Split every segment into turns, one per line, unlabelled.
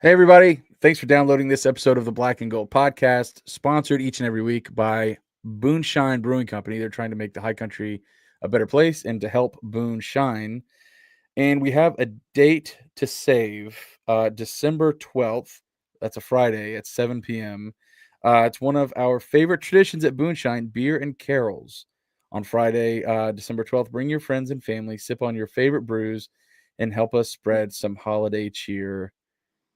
Hey, everybody. Thanks for downloading this episode of the Black and Gold podcast, sponsored each and every week by Boonshine Brewing Company. They're trying to make the high country a better place and to help Boone shine. And we have a date to save, December 12th. That's a Friday at 7 p.m. It's one of our favorite traditions at Boonshine, beer and carols. On Friday, December 12th, bring your friends and family, sip on your favorite brews, and help us spread some holiday cheer.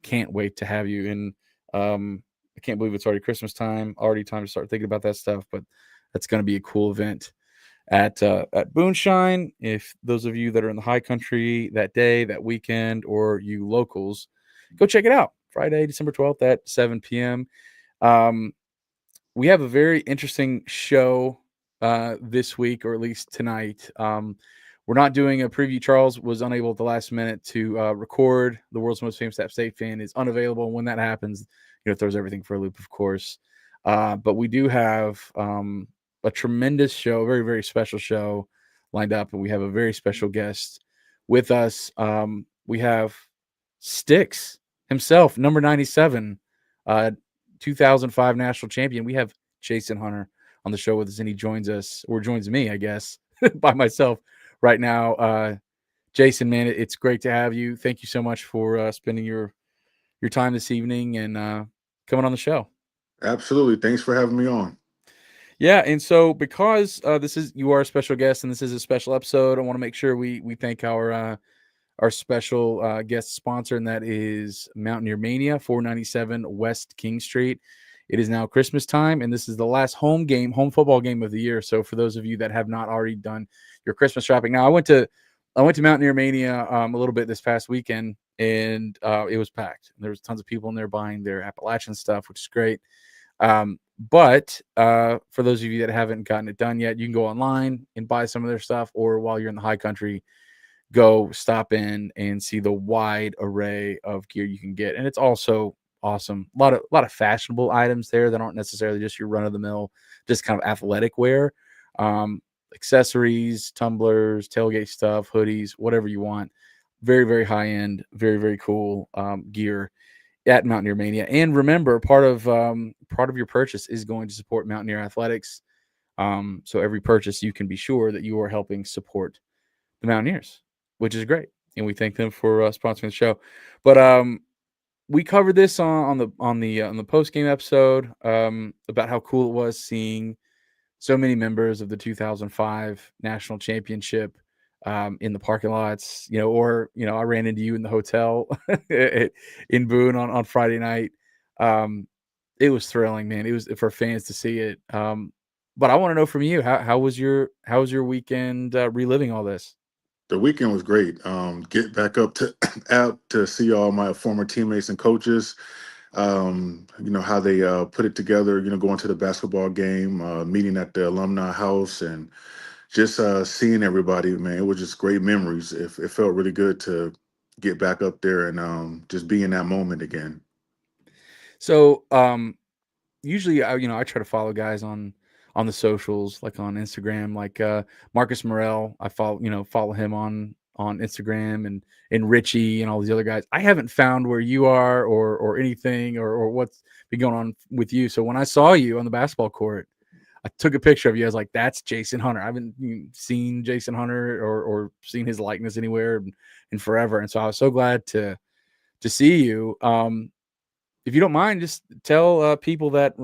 Can't wait to have you. And I can't believe it's already Christmas time, already time to start thinking about that stuff. But that's going to be a cool event at Boonshine. If those of you that are in the high country that day, that weekend, or you locals, go check it out. Friday, December 12th at 7 p.m. Um, we have a very interesting show this week, or at least tonight. We're not doing a preview. Charles was unable at the last minute to record. The world's most famous App State fan is unavailable. When that happens, it throws everything for a loop, of course. But we do have a tremendous show, a very, very special show lined up, and we have a very special guest with us. We have Sticks himself, number 97, 2005 national champion. We have Jason Hunter on the show with us, and he joins us, or joins me, I guess, by myself right now. Jason, man, it's great to have you. Thank you so much for spending your time this evening and coming on the show.
Absolutely. Thanks for having me on.
Yeah, and so because you are a special guest and this is a special episode, I want to make sure we thank our special guest sponsor, and that is Mountaineer Mania, 497 West King Street. It is now Christmas time, and this is the last home football game of the year. So for those of you that have not already done your Christmas shopping, now I went to Mountaineer Mania a little bit this past weekend, and it was packed. There was tons of people in there buying their Appalachian stuff, which is great. But for those of you that haven't gotten it done yet, you can go online and buy some of their stuff, or while you're in the high country, go stop in and see the wide array of gear you can get. And it's also awesome. A lot of fashionable items there that aren't necessarily just your run of the mill, just kind of athletic wear. Accessories, tumblers, tailgate stuff, hoodies, whatever you want. Very, very high end, very, very cool gear at Mountaineer Mania. And remember, part of your purchase is going to support Mountaineer Athletics. So every purchase, you can be sure that you are helping support the Mountaineers, which is great, and we thank them for sponsoring the show. But we covered this on the post game episode about how cool it was seeing so many members of the 2005 national championship in the parking lots, or I ran into you in the hotel in Boone on Friday night. It was thrilling, man. It was for fans to see it. But I want to know from you, how was your weekend reliving all this?
The weekend was great. Get back up to out to see all my former teammates and coaches. How they put it together. Going to the basketball game, meeting at the alumni house, and just seeing everybody. Man, it was just great memories. It felt really good to get back up there and just be in that moment again.
So usually I try to follow guys on the socials, like on Instagram, like Marcus Morel. I follow him on Instagram, and Richie and all these other guys. I haven't found where you are or anything or what's been going on with you. So when I saw you on the basketball court, I took a picture of you. I was like, that's Jason Hunter. I haven't seen Jason Hunter or seen his likeness anywhere in forever. And so I was so glad to see you. If you don't mind, just tell people that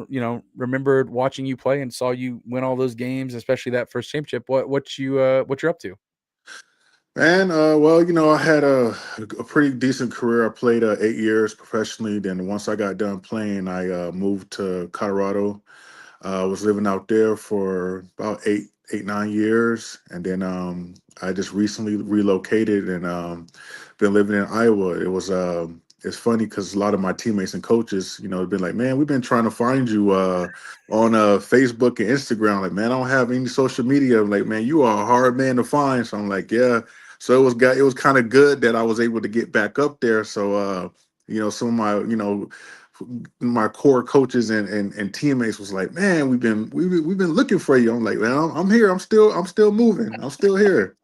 remembered watching you play and saw you win all those games, especially that first championship. What you're up to?
And well, I had a pretty decent career. I played 8 years professionally. Then once I got done playing, I moved to Colorado. I was living out there for about 9 years, and then I just recently relocated and been living in Iowa. It's funny because a lot of my teammates and coaches, have been like, "Man, we've been trying to find you on Facebook and Instagram." Like, man, I don't have any social media. I'm like, man, you are a hard man to find. So I'm like, yeah. So it was kind of good that I was able to get back up there. So some of my core coaches and teammates was like, man, we've been looking for you. I'm like, man, I'm here. I'm still moving. I'm still here.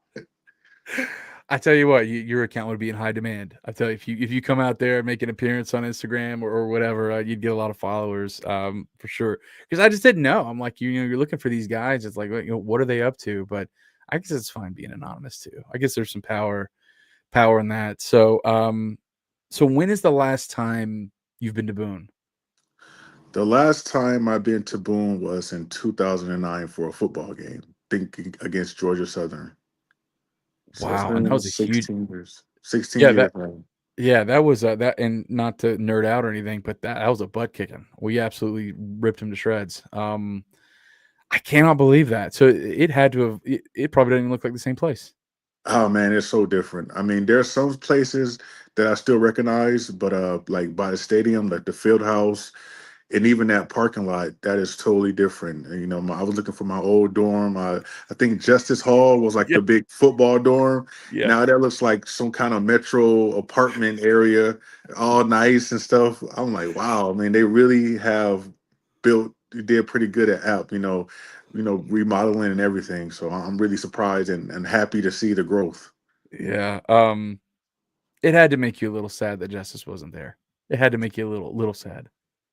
I tell you what, your account would be in high demand. I tell you, if you come out there and make an appearance on Instagram or whatever, you'd get a lot of followers, for sure. Because I just didn't know. I'm like, you're looking for these guys. It's like, what are they up to? But I guess it's fine being anonymous too. I guess there's some power in that. So when is the last time you've been to Boone?
The last time I've been to Boone was in 2009 for a football game, thinking against Georgia Southern. So it's
Wow, and that
been
was a huge.
16 years. 16
Yeah,
years
that
now.
yeah, that was that, and not to nerd out or anything, but that was a butt kicking. We absolutely ripped him to shreds. I cannot believe that. So it had to have. It probably didn't even look like the same place.
Oh man, it's so different. I mean, there's some places that I still recognize, but like by the stadium, like the field house, and even that parking lot, that is totally different. And, I was looking for my old dorm. I think Justice Hall was like
Yeah,
the big football dorm.
yeah,
Now that looks like some kind of metro apartment area, all nice and stuff. I'm like, wow. I mean, they really have did pretty good at app, remodeling and everything. So I'm really surprised and happy to see the growth.
yeah. It had to make you a little sad that Justice wasn't there. It had to make you a little sad.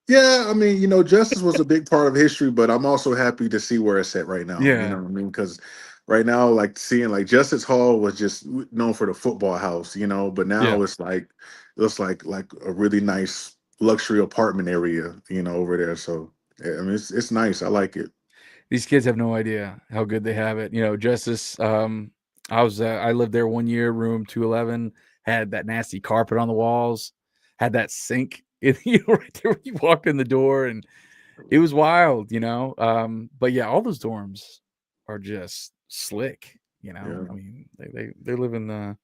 Yeah, I mean, justice was a big part of history, but I'm also happy to see where it's at right now. You know
Yeah,
what I mean? Because right now, like seeing like Justice Hall was just known for the football house, but
yeah.
now it's like a really nice luxury apartment area, over there. So yeah, I mean, it's nice. I like it.
These kids have no idea how good they have it. Justice. I lived there 1 year, room 211. Had that nasty carpet on the walls. Had that sink, right there when you walked in the door, and it was wild. But yeah, all those dorms are just slick. I
Yeah.
mean, they live in the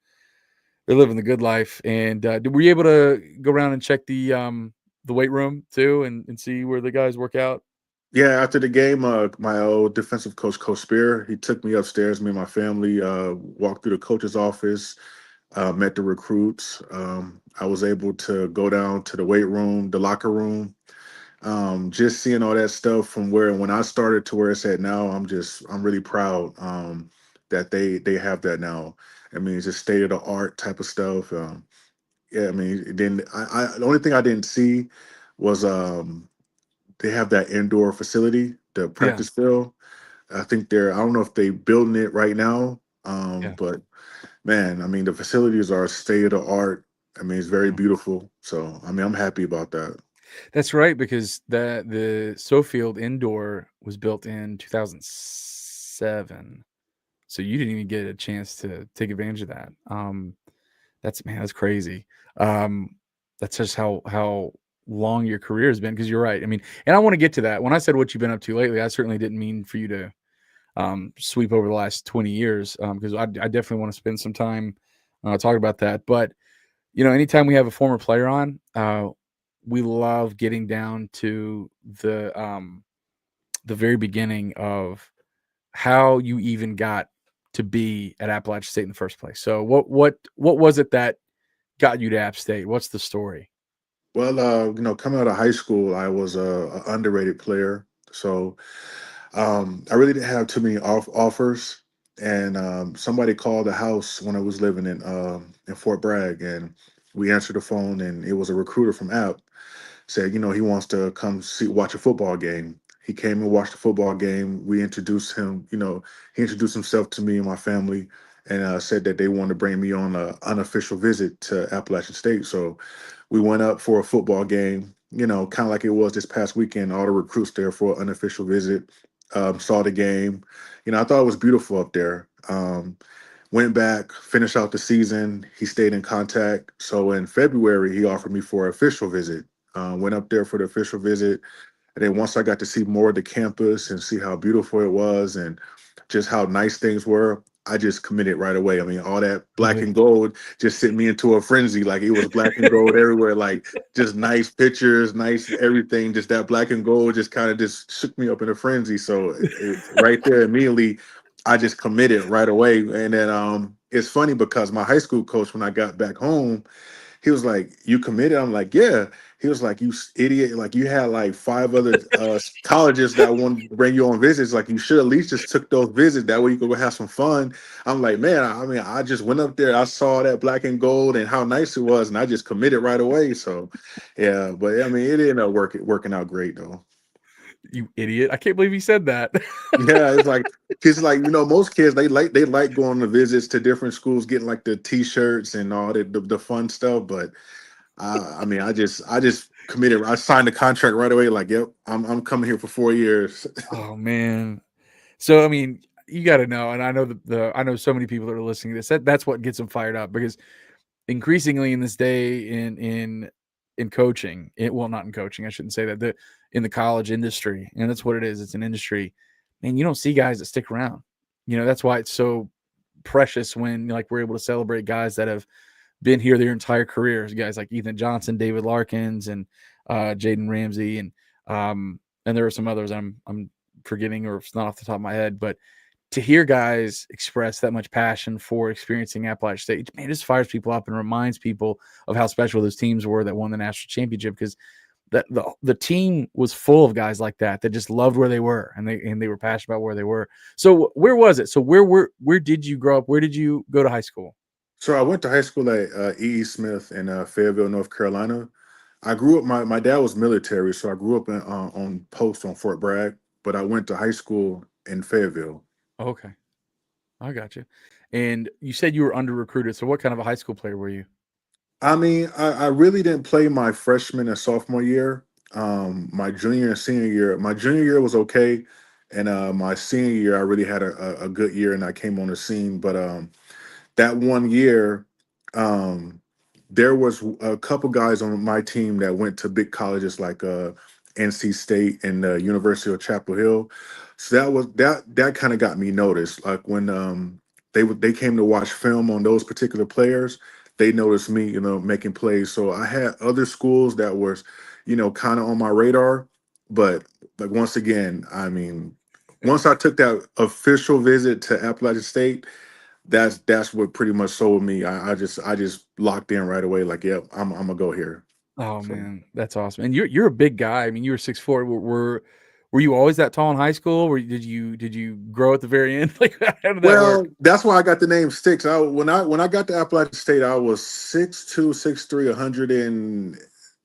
good life. And were you able to go around and check the weight room too, and see where the guys work out?
Yeah, after the game, my old defensive coach, Coach Spear, he took me upstairs. Me and my family walked through the coach's office, met the recruits. I was able to go down to the weight room, the locker room, just seeing all that stuff from when I started to where it's at now. I'm really proud that they have that now. I mean, it's just state of the art type of stuff. Yeah, I mean, then the only thing I didn't see was they have that indoor facility, the
Yeah,
practice field. I don't know if they building it right now,
yeah.
but man, I mean, the facilities are state of the art. I mean, it's very
Yeah.
beautiful. So, I mean, I'm happy about that.
That's right, because the Sofield indoor was built in 2007, so you didn't even get a chance to take advantage of that. That's crazy. Um, that's just how long your career has been. Because you're right. I mean, and I want to get to that. When I said what you've been up to lately, I certainly didn't mean for you to sweep over the last 20 years, because I definitely want to spend some time talking about that. But anytime we have a former player on, we love getting down to the very beginning of how you even got to be at Appalachian State in the first place. So what was it that got you to App State? What's the story?
Well, coming out of high school, I was a underrated player. So, I really didn't have too many offers. And somebody called the house when I was living in Fort Bragg, and we answered the phone, and it was a recruiter from App. Said, he wants to come watch a football game. He came and watched the football game. We introduced him, he introduced himself to me and my family, and said that they wanted to bring me on an unofficial visit to Appalachian State. So we went up for a football game, kind of like it was this past weekend. All the recruits there for an unofficial visit, saw the game. I thought it was beautiful up there. Went back, finished out the season. He stayed in contact. So in February, he offered me for an official visit. Went up there for the official visit. And then once I got to see more of the campus and see how beautiful it was and just how nice things were, I just committed right away. I mean, all that black
Really?
and gold just sent me into a frenzy. Like it was black and gold everywhere, like just nice pictures, nice everything. Just that black and gold just kind of just shook me up in a frenzy. So right there immediately, I just committed right away. And then it's funny because my high school coach, when I got back home, He was like, "You committed?" I'm like, "Yeah." He was like, "You idiot! Like you had like five other colleges that want to bring you on visits. Like you should at least just took those visits. That way you could go have some fun." I'm like, "Man, I mean, I just went up there. I saw that black and gold and how nice it was, and I just committed right away." So, yeah. But I mean, it ended up working out great though.
You idiot. I can't believe you said that.
Yeah, it's like kids like most kids they like going to visits to different schools, getting like the t-shirts and all the fun stuff. But I mean, I just committed. I signed the contract right away. Like, yep, I'm coming here for 4 years.
Oh man. So I mean, you got to know, and I know I know so many people that are listening to this. That's what gets them fired up because increasingly in this day in coaching, well, not in coaching, I shouldn't say that. In the college industry, and that's what it is. It's an industry. Man, you don't see guys that stick around. That's why it's so precious when like we're able to celebrate guys that have been here their entire careers. Guys like Ethan Johnson, David Larkins, and Jaden Ramsey, and there are some others I'm forgetting or it's not off the top of my head, but to hear guys express that much passion for experiencing Appalachian State, man, it just fires people up and reminds people of how special those teams were that won the national championship because the team was full of guys like that just loved where they were and they were passionate about where they were. So where was it? So where did you grow up? Where did you go to high school?
So I went to high school at E.E. Smith in Fayetteville, North Carolina. I grew up. My dad was military, so I grew up on post on Fort Bragg. But I went to high school in Fayetteville.
Okay, I got you. And you said you were under recruited. So what kind of a high school player were you?
I mean, I really didn't play my freshman and sophomore year. My junior and senior year, my junior year was okay, and my senior year, I really had a good year, and I came on the scene. But that one year, um, there was a couple guys on my team that went to big colleges like NC State and the University of Chapel Hill. So that kind of got me noticed. Like when they came to watch film on those particular players, they noticed me, making plays. So I had other schools that was, kind of on my radar, but like once again, I mean, once I took that official visit to Appalachian State, that's what pretty much sold me. I just locked in right away. Like, yep, I'm gonna go here.
Oh
So,
man, that's awesome. And you're a big guy. I mean, you were 6'4". Were you always that tall in high school? Or did you grow at the very end? Like how did that
well,
work?
that's why I got the name Sticks. When I got to Appalachian State, I was 6'2", 6'3", 100 and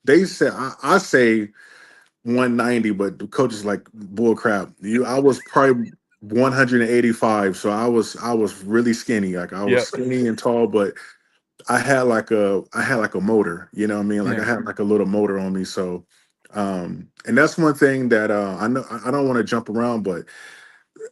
they said I say 190, but the coach is like bull crap. I was probably 185, so I was really skinny. Like I was
Yep.
skinny and tall, but I had like a motor, you know what I mean? Like I
Yeah.
had like a little motor on me. So and that's one thing that I know I don't want to jump around, but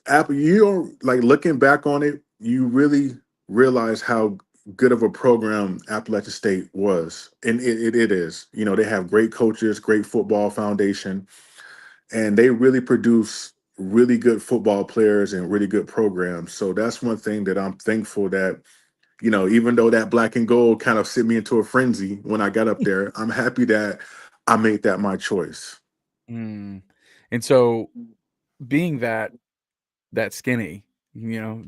Apple, you don't like looking back on it, you really realize how good of a program Appalachian State was. And it is. They have great coaches, great football foundation, and they really produce really good football players and really good programs. So that's one thing that I'm thankful that even though that black and gold kind of sent me into a frenzy when I got up there, I'm happy that I made that my choice.
Mm. And so being that skinny,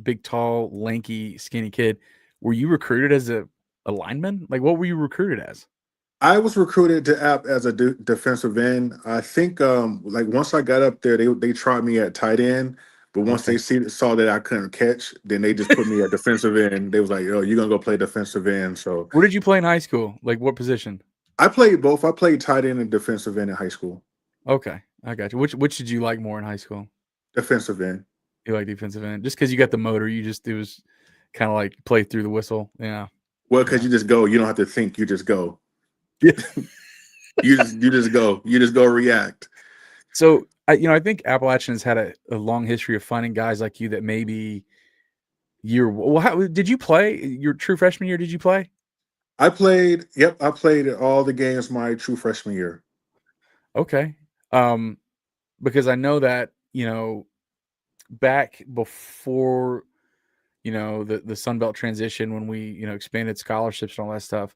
big, tall, lanky, skinny kid, were you recruited as a lineman? Like what were you recruited as?
I was recruited to app as a defensive end. I think like once I got up there, they tried me at tight end, but once they
Okay.
saw that I couldn't catch, then they just put me at defensive end. They was like, "Oh, you're gonna go play defensive end." So
Where did you play in high school? Like what position?
I played both. I played tight end and defensive end in high school.
Okay. I got you. Which did you like more in high school?
Defensive end.
You like defensive end? Just because you got the motor, it was kind of like play through the whistle. Yeah.
Well, because
Yeah.
you just go, you don't have to think. You just go.
Yeah.
You just go. You just go react.
So I think Appalachian has had a long history of finding guys like you that maybe how did you play your true freshman year? Did you play?
I played. Yep, I played all the games my true freshman year.
Okay. Um, because I know that, back before, the Sun Belt transition when we, expanded scholarships and all that stuff,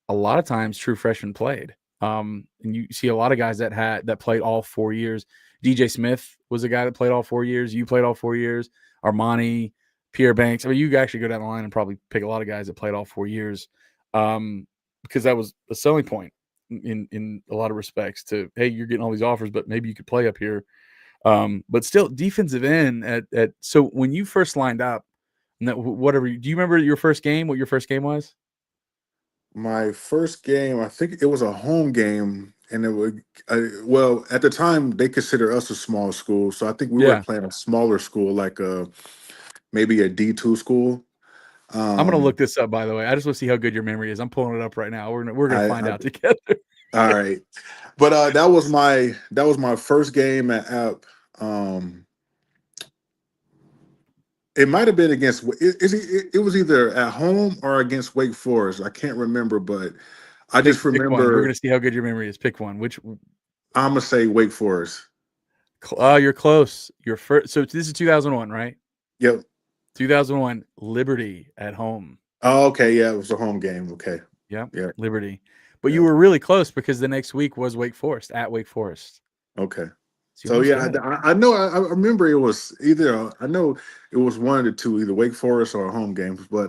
a lot of times true freshmen played. And you see a lot of guys that played all 4 years. DJ Smith was a guy that played all 4 years. You played all 4 years. Armani, Pierre Banks. I mean, you actually go down the line and probably pick a lot of guys that played all 4 years. Um, because that was a selling point in a lot of respects to, hey, you're getting all these offers, but maybe you could play up here. But still, defensive end at so when you first lined up, whatever, do you remember your first game? What your first game was?
My first game, I think it was a home game, and it would well at the time they consider us a small school, so I think we were
Yeah,
playing a smaller school, like maybe a D2 school.
I'm gonna look
Um,
this up, by the way. I just want to see how good your memory is. I'm pulling it up right now. We're gonna find
I
out together.
all right, but that was my first game at App. Um, it might have been against it was either at home or against Wake Forest. I can't remember, but I just
Pick one. We're
remember
gonna see how good your memory is. Pick one. Which
I'm gonna say Wake Forest.
you're close. Your first. So this is 2001, right?
Yep.
2001 Liberty at home.
Oh, okay. Yeah, it was a home game. Okay.
Yep,
Yeah.
Liberty. But you
Yeah.
were really close because the next week was Wake Forest at Wake Forest.
Okay.
So you
So
almost
yeah,
got it.
I know. I remember it was either. I know it was one of the two, either Wake Forest or home games. But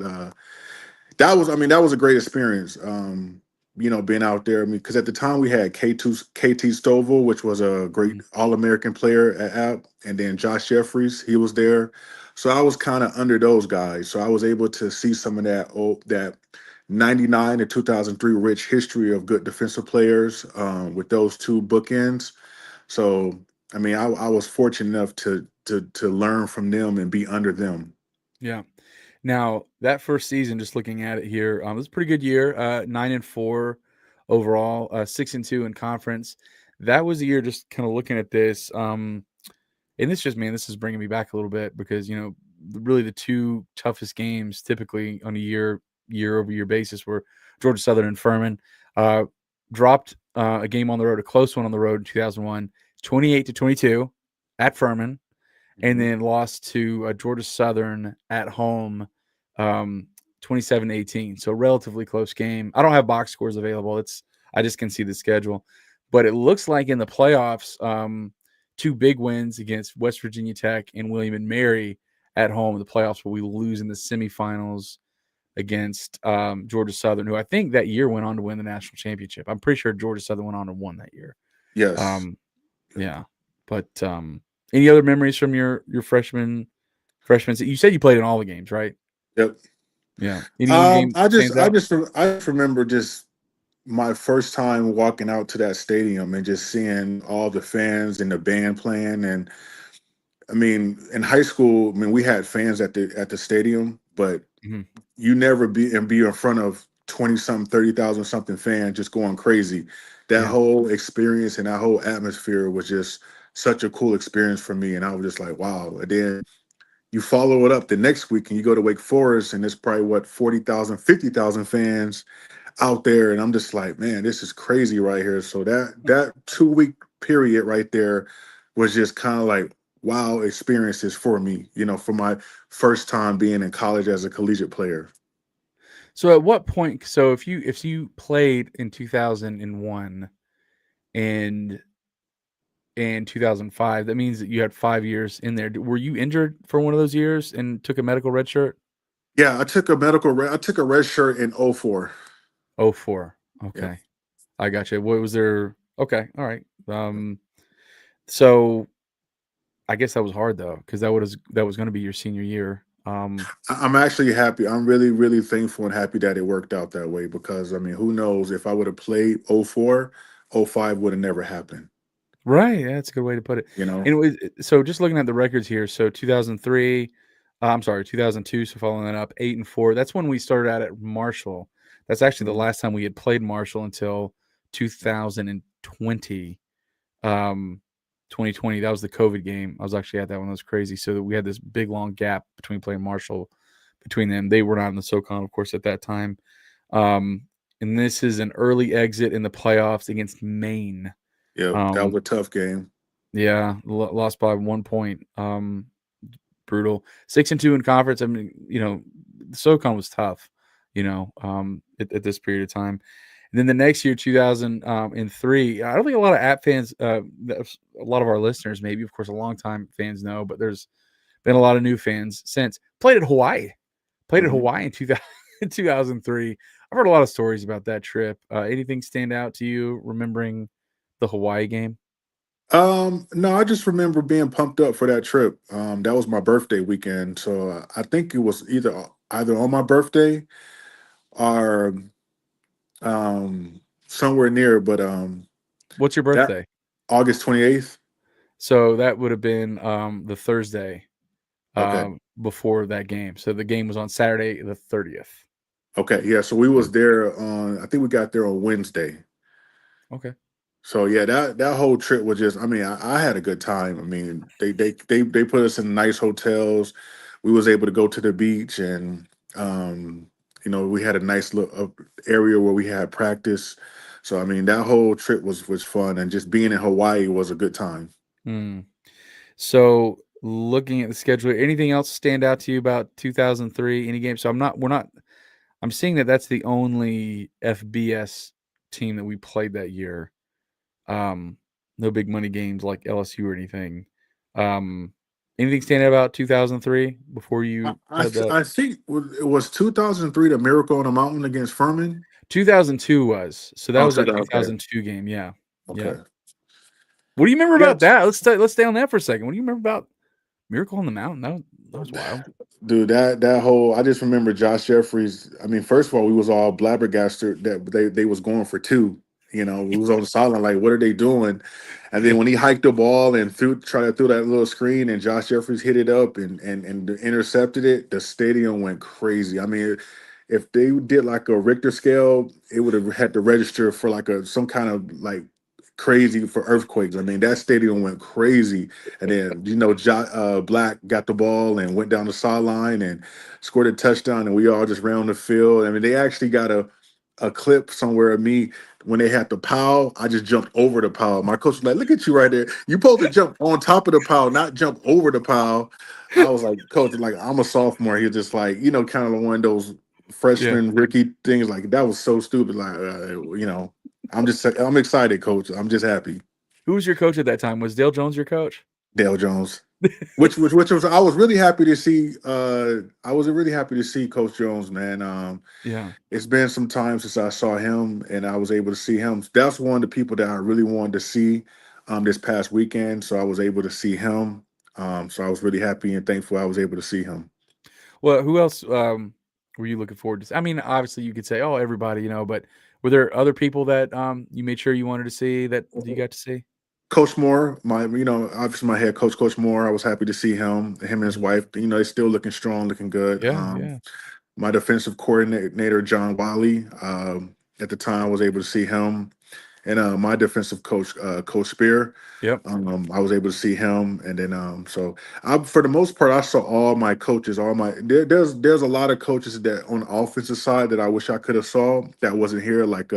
that was. I mean, that was a great experience. Being out there. I mean, because at the time we had KT Stovall, which was a great
Mhm.
All American player at App, and then Josh Jeffries. He was there. So I was kind of under those guys. So I was able to see some of that 99 to 2003 rich history of good defensive players with those two bookends. So I mean, I was fortunate enough to learn from them and be under them.
Yeah. Now that first season, just looking at it here, it was a pretty good year. 9-4 overall, 6-2 in conference. That was the year. Just kind of looking at this, and this is bringing me back a little bit because really the two toughest games typically on a year over year basis were Georgia Southern and Furman. Dropped a game on the road, a close one on the road in 2001, 28-22 at Furman, and
Mhm.
then lost to Georgia Southern at home, 27-18. So relatively close game. I don't have box scores available. I just can see the schedule, but it looks like in the playoffs, two big wins against West Virginia Tech and William and Mary at home in the playoffs, where we lose in the semifinals against Georgia Southern, who I think that year went on to win the national championship. I'm pretty sure Georgia Southern went on and won that year.
Yes.
Um, yeah, but any other memories from your freshman? You said you played in all the games, right?
Yep.
Yeah. Any one game
I just
stands
I
out?
just I just remember just my first time walking out to that stadium and just seeing all the fans and the band playing. And I mean, in high school, I mean, we had fans at the stadium, but
Mhm.
you never be in front of 20 something, 30,000 something fans just going crazy. That
Yeah.
whole experience and that whole atmosphere was just such a cool experience for me. And I was just like, wow. And then you follow it up the next week and you go to Wake Forest and it's probably what 40,000, 50,000 fans out there. And I'm just like, man, this is crazy right here. So that 2 week period right there was just kind of like wow experiences for me, for my first time being in college as a collegiate player.
So at what point? So if you played in 2001 and 2005, that means that you had 5 years in there. Were you injured for one of those years and took a medical red shirt?
Yeah, I took a red shirt in '04.
Oh, 04.
Yeah.
Okay, I got you. What was there? Okay, all right. So I guess that was hard though, because that was going to be your senior year.
I'm actually happy. I'm really, really thankful and happy that it worked out that way because I mean, who knows if I would have played '04, '05 would have never happened,
Right, yeah, that's a good way to put it.
you know?
And it was so just looking at the records here, so 2003, I'm sorry, 2002, so following that up, 8-4. That's when we started out at Marshall. That's actually the
Mhm.
last time we had played Marshall until 2020. Um, 2020, that was the COVID game. I was actually at that one. That was crazy. So that we had this big long gap between playing Marshall between them. They were not in the SoCon, of course, at that time. Um, and this is an early exit in the playoffs against Maine.
Yeah, that was
Um,
a tough game.
yeah, lost by 1 point. Brutal. 6-2 in conference. I mean, SoCon was tough, at this period of time. And then the next year, 2003, I don't think a lot of App fans, a lot of our listeners, maybe, of course, a long time fans know, but there's been a lot of new fans since. Played at Hawaii
Mhm.
in 2000, 2003. I've heard a lot of stories about that trip. Anything stand out to you remembering the Hawaii game?
No, I just remember being pumped up for that trip. That was my birthday weekend, so I think it was either on my birthday or somewhere near, but
What's your
that
birthday?
August 28th.
So that would have been the Thursday
Okay.
before that game. So the game was on Saturday the 30th.
Okay. Yeah. So we
Yeah.
was there on. I think we got there on Wednesday.
Okay.
So yeah, that whole trip was just. I mean, I had a good time. I mean, they put us in nice hotels. We was able to go to the beach, and we had a nice little area where we had practice. So I mean, that whole trip was fun, and just being in Hawaii was a good time.
Hmm. So looking at the schedule, anything else stand out to you about 2003? Any games? So I'm seeing that that's the only FBS team that we played that year. Um, no big money games like LSU or anything. Um, anything stand out about 2003 before
I
you
I,
had
th-
that?
I think it was 2003, the Miracle on the Mountain against Furman.
2002 was. So that
Oh,
was that
okay,
2002 game. Yeah. Yeah.
okay.
What do you remember
Yeah,
about that? Let's stay on that for a second. What do you remember about Miracle on the Mountain? That was wild.
dude, that whole I just remember Josh Jeffries. I mean, first of all, we was all blabbergasted that they was going for two. We was on the sideline like, what are they doing? And then
Yeah.
when he hiked the ball and tried to throw that little screen, and Josh Jeffries hit it up and intercepted it, the stadium went crazy. I mean, if they did like a Richter scale, it would have had to register for like some kind of like crazy for earthquakes. I mean, that stadium went crazy. And then, Black got the ball and went down the sideline and scored a touchdown, and we all just ran on the field. I mean, they actually got a clip somewhere of me when they had the pile. I just jumped over the pile. My coach was like, "Look at you right there. You supposed to jump on top of the pile, not jump over the pile." I was like, "Coach, like I'm a sophomore." He was just like, kind of one of those
Yeah.
freshman rookie things. Like that was so stupid. Like, I'm excited, coach. I'm just happy.
Who was your coach at that time? Was Dale Jones your coach?
Dale Jones. Which was I was really happy to see. I was really happy to see Coach Jones, man.
Yeah.
It's been some time since I saw him, and I was able to see him. That's one of the people that I really wanted to see this past weekend. So I was able to see him. So I was really happy and thankful I was able to see him.
Well, who else were you looking forward to? I mean, obviously you could say, "Oh, everybody," but were there other people that you made sure you wanted to see that you got to see?
Coach Moore, obviously my head coach, Coach Moore. I was happy to see him and his
Mhm.
wife. They're still looking strong, looking good.
Yeah, yeah.
My defensive coordinator, John Wiley. At the time, I was able to see him, and my defensive coach, Coach Spear.
Yep.
I was able to see him, and then so for the most part, I saw all my coaches. There's a lot of coaches that on the offensive side that I wish I could have saw that wasn't here, like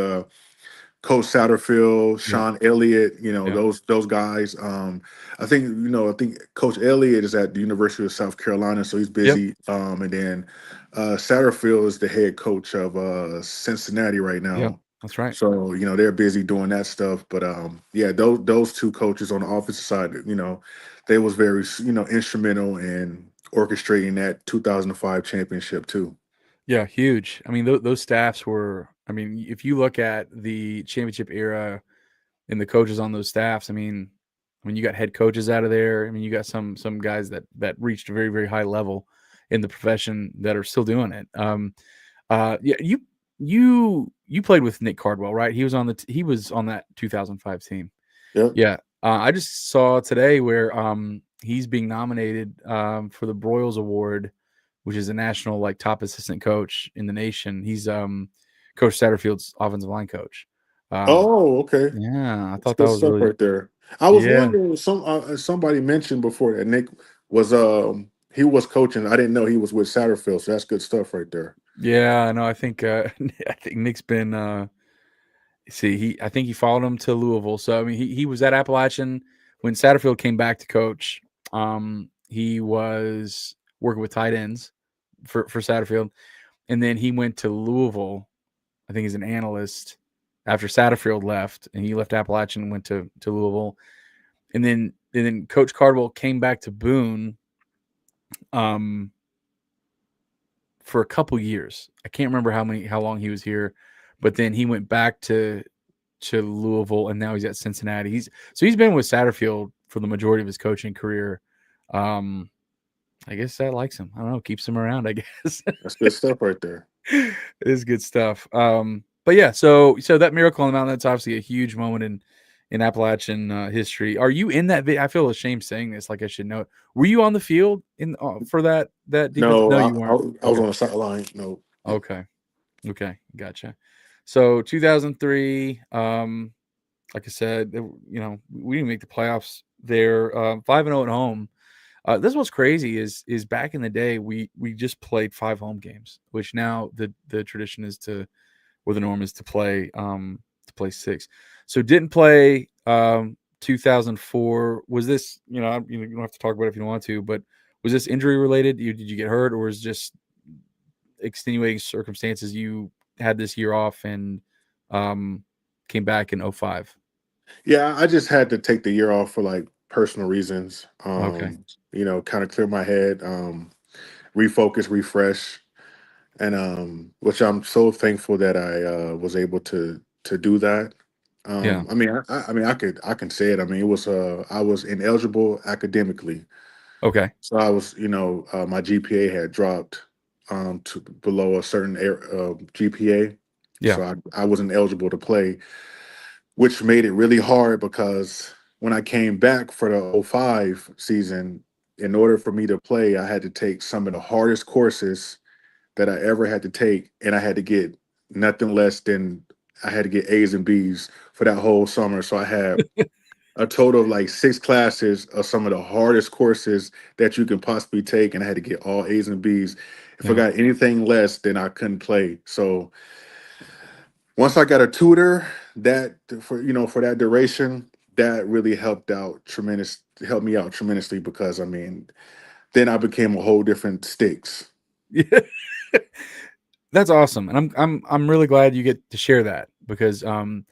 Coach Satterfield,
Yep.
Sean Elliott,
Yep.
those guys. I think Coach Elliott is at the University of South Carolina, so he's
Yep.
busy. And then Satterfield is the head coach of Cincinnati right
Yep.
now.
That's right.
So they're busy doing that stuff. But yeah, those two coaches on the offensive side, they was very instrumental in orchestrating that 2005 championship too.
Yeah, huge. I mean, those staffs were. I mean, if you look at the championship era and the coaches on those staffs, I mean, you got head coaches out of there. I mean, you got some guys that reached a very very high level in the profession that are still doing it. Yeah, you played with Nick Cardwell, right? He was on that 2005 team.
Yep.
Yeah, I just saw today where he's being nominated for the Broyles Award, which is a national like top assistant coach in the nation. He's Coach Satterfield's offensive line coach. Um,
Oh, okay.
yeah, I
That's
thought that
good
was
stuff
really
right there. I was
yeah.
wondering, somebody mentioned before that Nick was he was coaching. I didn't know he was with Satterfield, so that's good stuff right there.
Yeah, no, I think I think Nick's been see he I think he followed him to Louisville. So I mean he was at Appalachian when Satterfield came back to coach. He was working with tight ends for Satterfield, and then he went to Louisville. I think as an analyst after Satterfield left, and he left Appalachian and went to Louisville, and then Coach Cardwell came back to Boone. Um, for a couple years. I can't remember how long he was here, but then he went back to Louisville, and now he's at Cincinnati. He's been with Satterfield for the majority of his coaching career. I guess that likes him. I don't know, keeps him around, I guess.
That's good stuff right there.
It is good stuff. But yeah, so that Miracle on the Mountain, that's obviously a huge moment in Appalachian history. Are you in that video? I feel ashamed saying this, like I should know. Were you on the field for that defense?
No,
No,
I,
you weren't.
I was on the sideline. No.
Okay. Okay, gotcha. So 2003, like I said, we didn't make the playoffs there. 5-0 at home. This was crazy. Is back in the day we just played 5 home games, which now the tradition is or the norm is to play 6. So didn't play 2004. Was this you don't have to talk about it if you don't want to, but was this injury related? Did you get hurt, or was it just extenuating circumstances? You had this year off and came back in 05.
Yeah, I just had to take the year off for like personal reasons.
Okay.
Kind of clear my head, refocus, refresh, and which I'm so thankful that I was able to do that.
Yeah.
I can say it. I mean, it was I was ineligible academically,
Okay.
so I was my GPA had dropped to below a certain GPA,
Yeah.
so I wasn't eligible to play, which made it really hard because when I came back for the '05 season, in order for me to play, I had to take some of the hardest courses that I ever had to take, and I had to get nothing less than I had to get A's and B's for that whole summer. So I had a total of like 6 classes of some of the hardest courses that you can possibly take, and I had to get all A's and B's. If I
Yeah.
got anything less, then I couldn't play. So once I got a tutor that for that duration, that really helped me out tremendously because I mean, then I became a whole different sticks.
Yeah. That's awesome, and I'm really glad you get to share that because this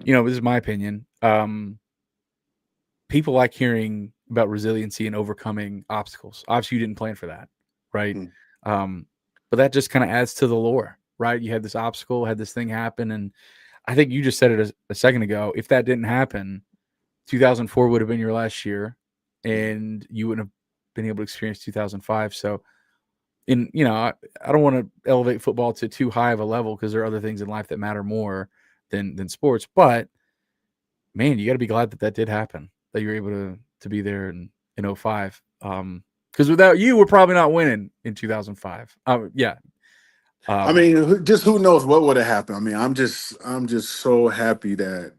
is my opinion. People like hearing about resiliency and overcoming obstacles. Obviously, you didn't plan for that, right?
Mm.
But that just kind of adds to the lore, right? You had this obstacle, had this thing happen, and I think you just said it a second ago. If that didn't happen, 2004 would have been your last year, and you wouldn't have been able to experience 2005. So, I don't want to elevate football to too high of a level because there are other things in life that matter more than sports. But man, you got to be glad that did happen, that you're able to be there in 05. Because without you, we're probably not winning in 2005. Yeah.
I mean, just who knows what would have happened. I mean, I'm just so happy that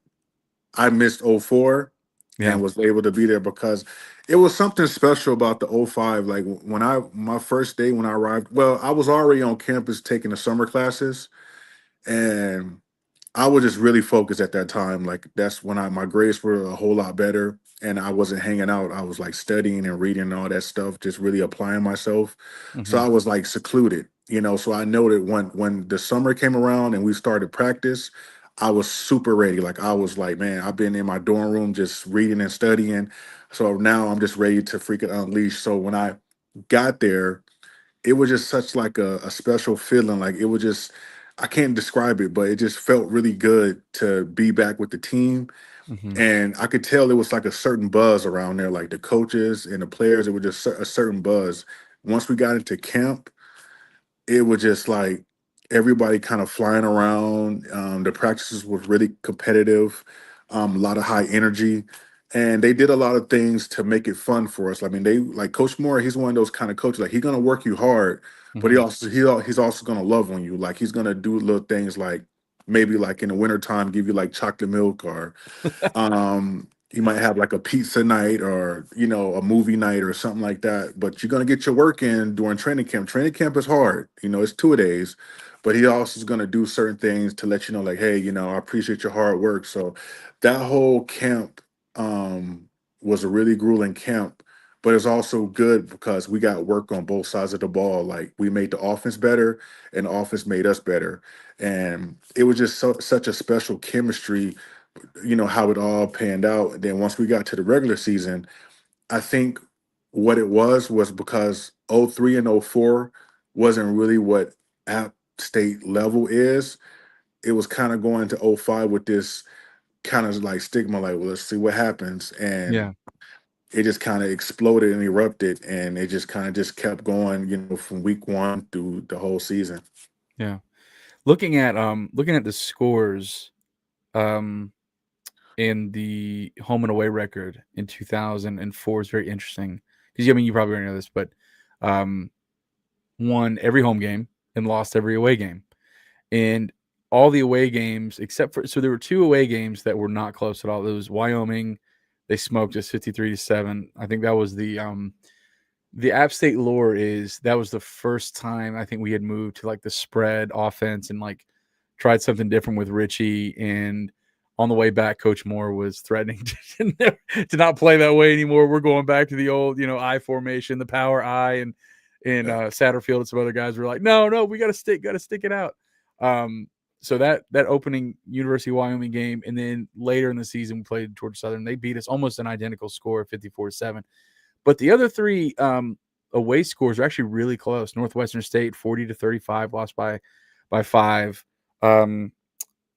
I missed '04
Yeah.
and was able to be there because it was something special about the '05. Like when my first day when I arrived, well, I was already on campus taking the summer classes, and I was just really focused at that time. Like that's when my grades were a whole lot better, and I wasn't hanging out. I was like studying and reading and all that stuff, just really applying myself. So
Mm-hmm.
I was like secluded, So I know that when the summer came around and we started practice, I was super ready. Like I was like, man, I've been in my dorm room just reading and studying. So now I'm just ready to freaking unleash. So when I got there, it was just such like a special feeling. Like it was just I can't describe it, but it just felt really good to be back with the team.
Mm-hmm.
And I could tell there was like a certain buzz around there, like the coaches and the players. It was just a certain buzz. Once we got into camp, it was just like everybody kind of flying around. The practices was really competitive, a lot of high energy, and they did a lot of things to make it fun for us. I mean, they like Coach Moore. He's one of those kind of coaches. Like he's gonna work you hard, but
Mm-hmm.
he's also gonna love on you. Like he's gonna do little things like maybe like in the wintertime give you like chocolate milk or you might have like a pizza night or a movie night or something like that. But you're gonna get your work in during training camp. Training camp is hard. It's 2 days, but he also is gonna do certain things to let you know, like, hey, I appreciate your hard work. So that whole camp was a really grueling camp, but it's also good because we got work on both sides of the ball. Like we made the offense better, and the offense made us better, and it was just such a special chemistry how it all panned out. Then once we got to the regular season, I think what it was because '03 and '04 wasn't really what App State level is. It was kind of going to '05 with this kind of like stigma, like, well, let's see what happens. And
Yeah.
it just kind of exploded and erupted, and it just kind of just kept going, from week one through the whole season.
Yeah. Looking at the scores, um, in the home and away record in 2004 is very interesting because I mean you probably already know this, but um, won every home game and lost every away game, and all the away games except for so there were two away games that were not close at all. It was Wyoming, they smoked us 53-7. I think that was the App State lore is that was the first time I think we had moved to like the spread offense and like tried something different with Richie. And on the way back, Coach Moore was threatening to not play that way anymore. We're going back to the old, I formation, the power I, and
Yeah.
Satterfield and some other guys were like, no, we got to stick it out. So that opening University of Wyoming game, and then later in the season we played Georgia Southern. They beat us almost an identical score, 54-7. But the other three away scores are actually really close. Northwestern State 40-35, lost by 5.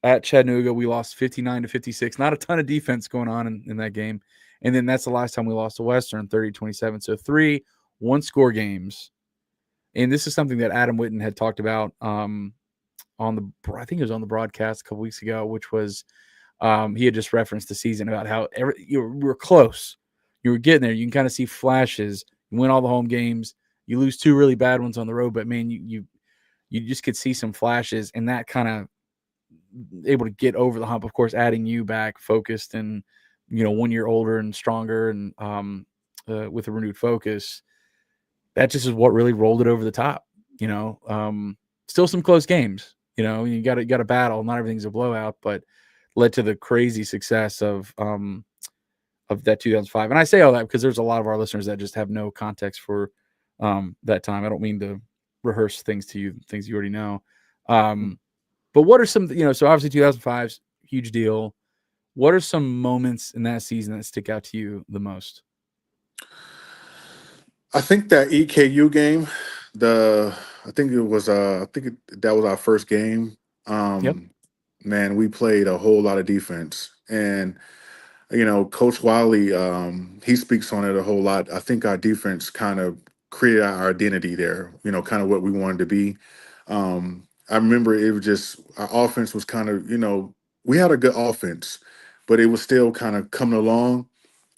At Chattanooga, we lost 59-56. Not a ton of defense going on in that game. And then that's the last time we lost to Western, 30-27. So 3 one-score games. And this is something that Adam Witten had talked about on I think it was on the broadcast a couple weeks ago, which was he had just referenced the season about how you were close. You were getting there. You can kind of see flashes. You win all the home games. You lose 2 really bad ones on the road, but man, you just could see some flashes, and that kind of able to get over the hump. Of course, adding you back, focused, and 1 year older and stronger, and with a renewed focus. That just is what really rolled it over the top. Still some close games. You got to battle. Not everything's a blowout, but led to the crazy success of that 2005. And I say all that because there's a lot of our listeners that just have no context for that time. I don't mean to rehearse things to you, things you already know. But what are some, so obviously 2005's huge deal. What are some moments in that season that stick out to you the most?
I think that EKU game, I think it was that was our first game.
Yep.
Man, we played a whole lot of defense, and Coach Wiley, he speaks on it a whole lot. I think our defense kind of created our identity there, kind of what we wanted to be. I remember it was just our offense was kind of, we had a good offense, but it was still kind of coming along,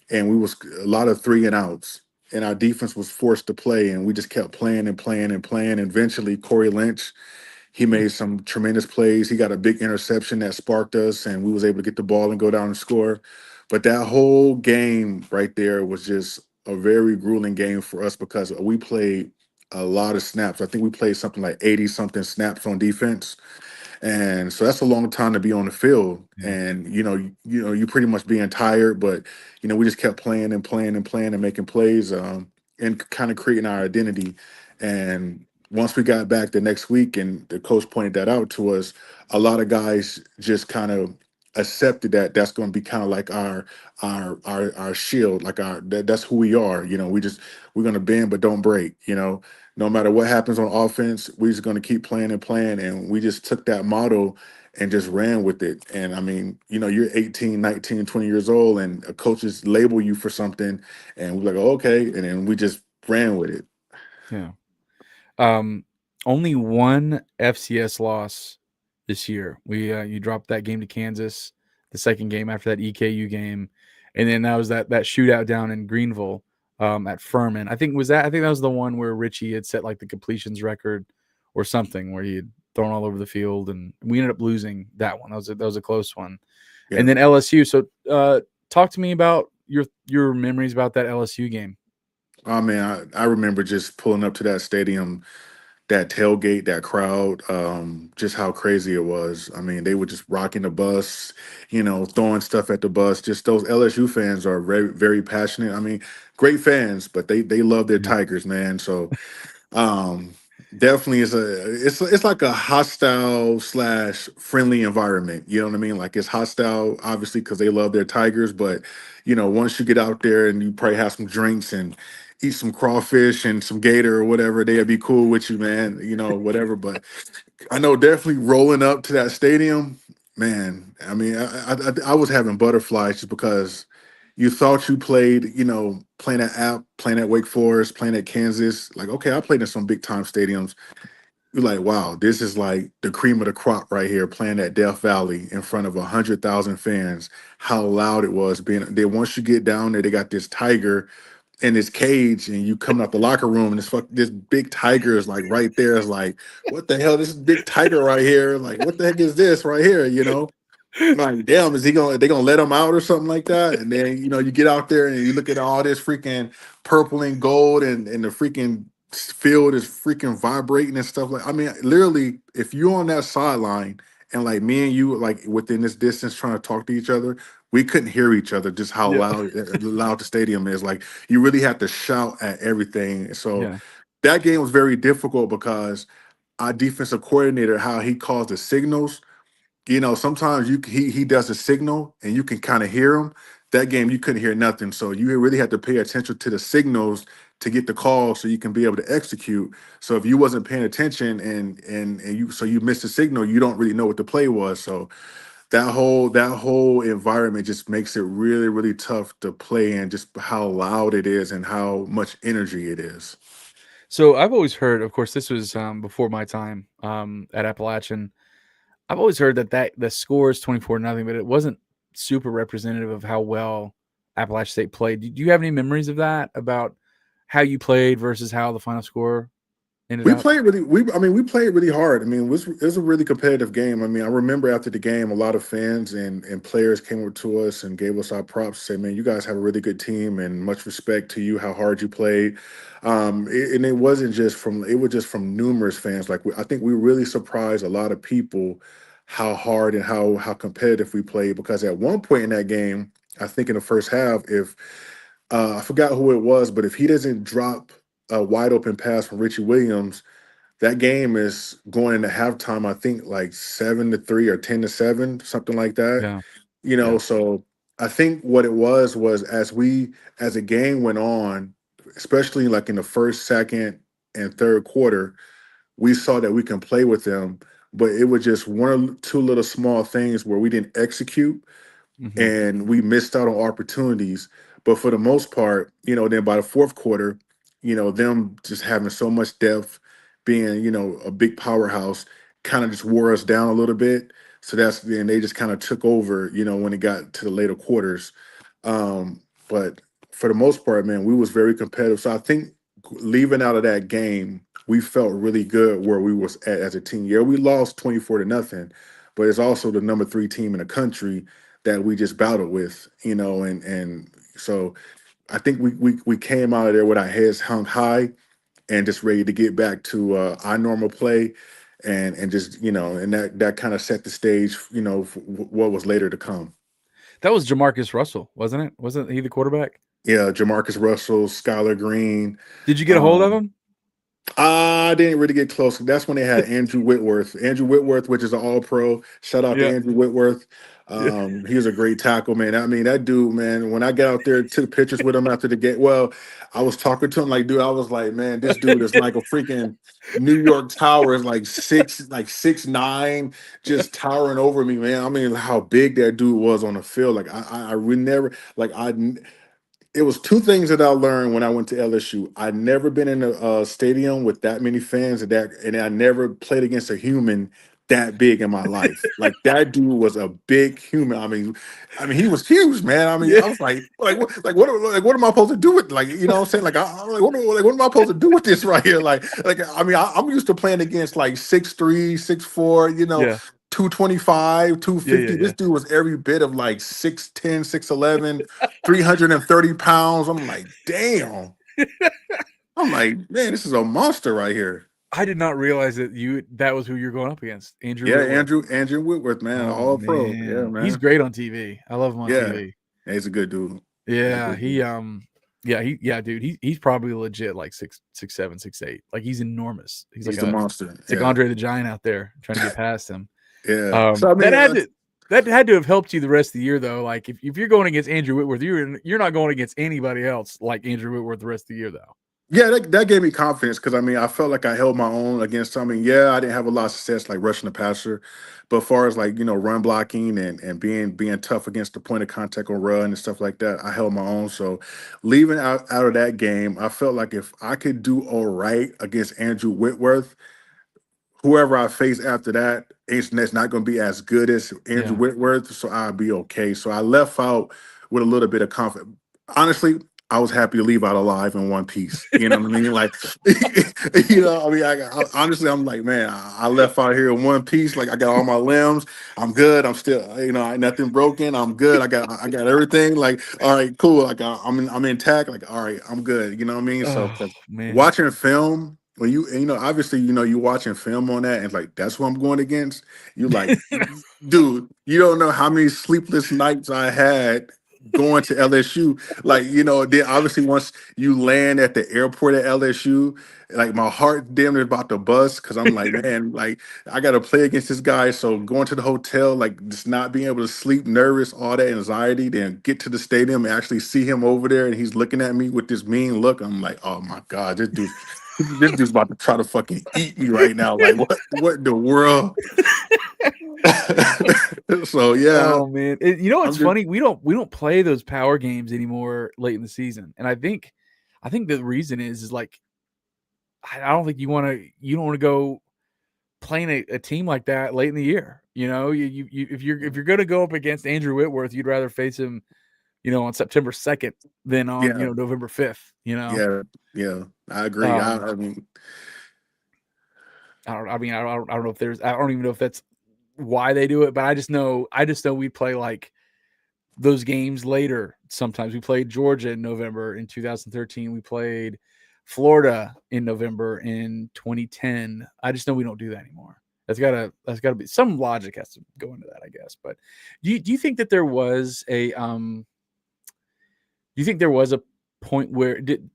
and we was a lot of three and outs, and our defense was forced to play, and we just kept playing and playing and playing. And eventually, Corey Lynch, he made some tremendous plays. He got a big interception that sparked us, and we was able to get the ball and go down and score. But that whole game right there was just a very grueling game for us because we played a lot of snaps. I think we played something like 80 something snaps on defense. And so that's a long time to be on the field.
Yeah.
And you pretty much being tired, but we just kept playing and playing and playing and making plays, and kind of creating our identity. And once we got back the next week, and the coach pointed that out to us, a lot of guys just kind of accepted that that's going to be kind of like our shield, like that's who we are. We're going to bend but don't break. No matter what happens on offense, we're just going to keep playing and playing. And we just took that motto and just ran with it. And I mean, you're 18, 19, 20 years old, and coaches label you for something, and we're like, oh, okay. And then we just ran with it.
Yeah. Only one FCS loss this year. You dropped that game to Kansas, the second game after that EKU game, and then that was that shootout down in Greenville at Furman. I think that was the one where Richie had set like the completions record or something, where he had thrown all over the field, and we ended up losing that one. That was a close one.
Yeah.
And then LSU. So talk to me about your memories about that LSU game.
Oh man, I remember just pulling up to that stadium, that tailgate, that crowd, just how crazy it was. I mean, they were just rocking the bus, throwing stuff at the bus. Just those LSU fans are very, very passionate. I mean, great fans, but they love their
Yeah.
Tigers, man. So um, definitely it's like a hostile slash friendly environment. You know what I mean? Like it's hostile, obviously, because they love their Tigers, but once you get out there and you probably have some drinks, and eat some crawfish and some gator or whatever, they'd be cool with you, man. Whatever. But I know definitely rolling up to that stadium, man. I mean, I was having butterflies just because you thought you played, playing at App, playing at Wake Forest, playing at Kansas. Like, okay, I played in some big time stadiums. You're like, wow, this is like the cream of the crop right here, playing at Death Valley in front of 100,000 fans. How loud it was being there. Once you get down there, they got this tiger in this cage, and you coming out the locker room, and this big tiger is like right there. It's like, what the hell? This is big tiger right here. Like, what the heck is this right here? Like, damn, they gonna let him out or something like that? And then you get out there and you look at all this freaking purple and gold, and the freaking field is freaking vibrating and stuff. Like, I mean, literally, if you're on that sideline and like me and you like within this distance trying to talk to each other, we couldn't hear each other, just how
Yeah.
loud the stadium is. Like, you really have to shout at everything. So
Yeah.
that game was very difficult because our defensive coordinator, how he calls the signals, sometimes he does a signal and you can kind of hear him. That game you couldn't hear nothing, so you really had to pay attention to the signals to get the call, so you can be able to execute. So if you wasn't paying attention and you missed the signal, you don't really know what the play was. So that whole environment just makes it really really tough to play in, just how loud it is and how much energy it is.
So I've always heard, of course, this was before my time at Appalachian. I've always heard that the score is 24-0, but it wasn't super representative of how well Appalachian State played. Do you have any memories of that, about how you played versus how the final score ended
We
up?
played really. We played really hard. I mean, it was a really competitive game. I mean, I remember after the game, a lot of fans and players came up to us and gave us our props. Say, man, you guys have a really good team, and much respect to you. How hard you played, and it wasn't just from. It was just from numerous fans. Like, I think we really surprised a lot of people how hard and how competitive we played. Because at one point in that game, I think in the first half, if I forgot who it was, but if he doesn't drop a wide open pass from Richie Williams, that game is going into halftime. I think like 7-3 or 10-7, something like that.
Yeah. Yeah.
So I think what it was as the game went on, especially like in the first, second, and third quarter, we saw that we can play with them, but it was just one or two little small things where we didn't execute
Hmm.
and we missed out on opportunities. But for the most part, then by the fourth quarter, them just having so much depth, being, a big powerhouse, kind of just wore us down a little bit. So then they just kind of took over, when it got to the later quarters. But for the most part, man, we was very competitive. So I think leaving out of that game, we felt really good where we was at as a team. Yeah, we lost 24-0, but it's also the number 3 team in the country that we just battled with, and so I think we came out of there with our heads hung high and just ready to get back to our normal play, and just and that kind of set the stage, for what was later to come.
That was Jamarcus Russell, wasn't it? Wasn't he the quarterback?
Yeah, Jamarcus Russell, Skylar Green.
Did you get a hold of
Um,
him?
I didn't really get close. That's when they had Andrew Whitworth. Andrew Whitworth, which is an All-Pro. Shout out to
Yeah.
Andrew Whitworth.
Yeah.
He was a great tackle, man. I mean, that dude, man. When I got out there, took pictures with him after the game. Well, I was talking to him like, dude. I was like, man, this dude is like a freaking New York Tower. Is like 6'9", just towering over me, man. I mean, how big that dude was on the field. Like, I would never like I. It was two things that I learned when I went to LSU. I'd never been in a stadium with that many fans, and I never played against a human that big in my life. Like, that dude was a big human. I mean, he was huge, man. I mean,
Yeah.
I was what am I supposed to do with, like, what I'm saying? Like, I'm like, what am I supposed to do with this right here? I mean, I'm used to playing against like 6'3", 6'4",
Yeah.
225,
Yeah. Yeah.
250. This
Yeah.
dude was every bit of like 6'10", 6'11", 330 pounds. I'm like, damn. I'm like, man, this is a monster right here.
I did not realize that was who you're going up against, Andrew
Yeah,
Whitworth.
Andrew Whitworth, man,
Oh
all pro. Yeah,
man, he's
man.
great on TV. I love him on
Yeah,
TV.
he's a good dude. He's a
Yeah,
good dude.
dude. He's probably legit like 6'7", 6'8". Like, he's enormous. He's
He's the monster.
like
Yeah,
Andre the Giant out there trying to get past him.
yeah. So I
That
mean,
had to. That had to have helped you the rest of the year, though. Like if you're going against Andrew Whitworth, you're not going against anybody else like Andrew Whitworth the rest of the year, though.
Yeah, that gave me confidence because I mean I felt like I held my own against something. Yeah, I didn't have a lot of success like rushing the passer, but as far as like run blocking and being tough against the point of contact on run and stuff like that, I held my own. So leaving out of that game, I felt like if I could do all right against Andrew Whitworth, whoever I face after that, that's not going to be as good as Andrew
Yeah.
Whitworth, so I'll be okay. So I left out with a little bit of confidence. Honestly, I was happy to leave out alive in one piece. You know what I mean? Like, I mean, honestly, I'm like, man, I left out here in one piece. Like, I got all my limbs. I'm good. I'm still, ain't nothing broken. I'm good. I got everything. Like, all right, cool. Like, I'm intact. Like, all right, I'm good. You know what I mean? So,
Oh man.
watching film when obviously you watching film on that and like that's who I'm going against. You like, dude, you don't know how many sleepless nights I had going to LSU. Like, then obviously once you land at the airport at LSU, like my heart damn near about to bust because I'm like, man, like I gotta play against this guy. So going to the hotel, like just not being able to sleep, nervous, all that anxiety, then get to the stadium and actually see him over there and he's looking at me with this mean look. I'm like, oh my God, this dude's about to try to fucking eat me right now. Like what in the world? So yeah,
Oh man. You know what's
I'm just
funny? We don't play those power games anymore late in the season. And I think the reason is like I don't think you don't want to go playing a team like that late in the year. If you're going to go up against Andrew Whitworth, you'd rather face him, on September 2nd than on,
yeah,
November 5th.
yeah, yeah. I agree.
Um,
I mean,
I don't know if I don't even know if that's why they do it, but I just know we play like those games later. Sometimes we played Georgia in November in 2013. We played Florida in November in 2010. I just know we don't do that anymore. That's gotta be some logic has to go into that, I guess. But do you think that there was a point where did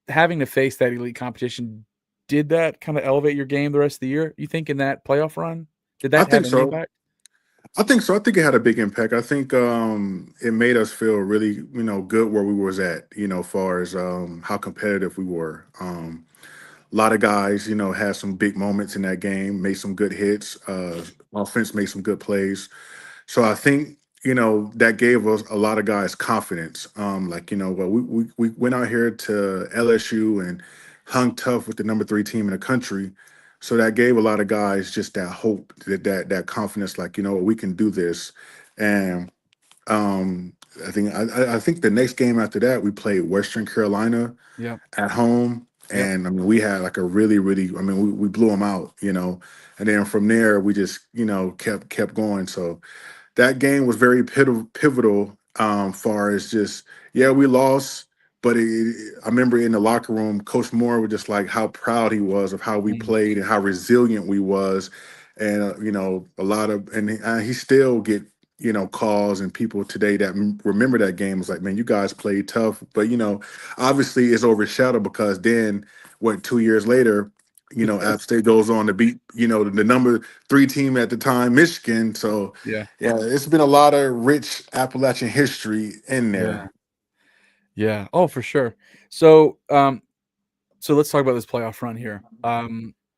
having to face that elite competition, did that kind of elevate your game the rest of the year? You think in that playoff run, did
I
that have
think
any
so.
impact?
I think so. I think it had a big impact. I think it made us feel really, good where we was at, far as how competitive we were. A lot of guys, had some big moments in that game, made some good hits. Offense made some good plays. So I think, that gave us a lot of guys confidence. Like, well, we went out here to LSU and hung tough with the number 3 team in the country. So that gave a lot of guys just that hope, that confidence, like, we can do this. And um I think the next game after that we played Western Carolina
Yep.
at home.
Yep.
And I mean, we had like a really, really, I mean, we blew them out. And then from there we just, kept going. So that game was very pivotal far as just yeah we lost but I remember in the locker room Coach Moore was just like how proud he was of how we
Mm.
played and how resilient we was. And a lot of and he still get calls and people today that remember that game was like, man, you guys played tough, but obviously it's overshadowed because then what 2 years later App State goes on to beat the number 3 team at the time, Michigan. So
Yeah.
yeah, it's been a lot of rich Appalachian history in
Yeah.
there.
Yeah. Oh, for sure. So let's talk about this playoff run here.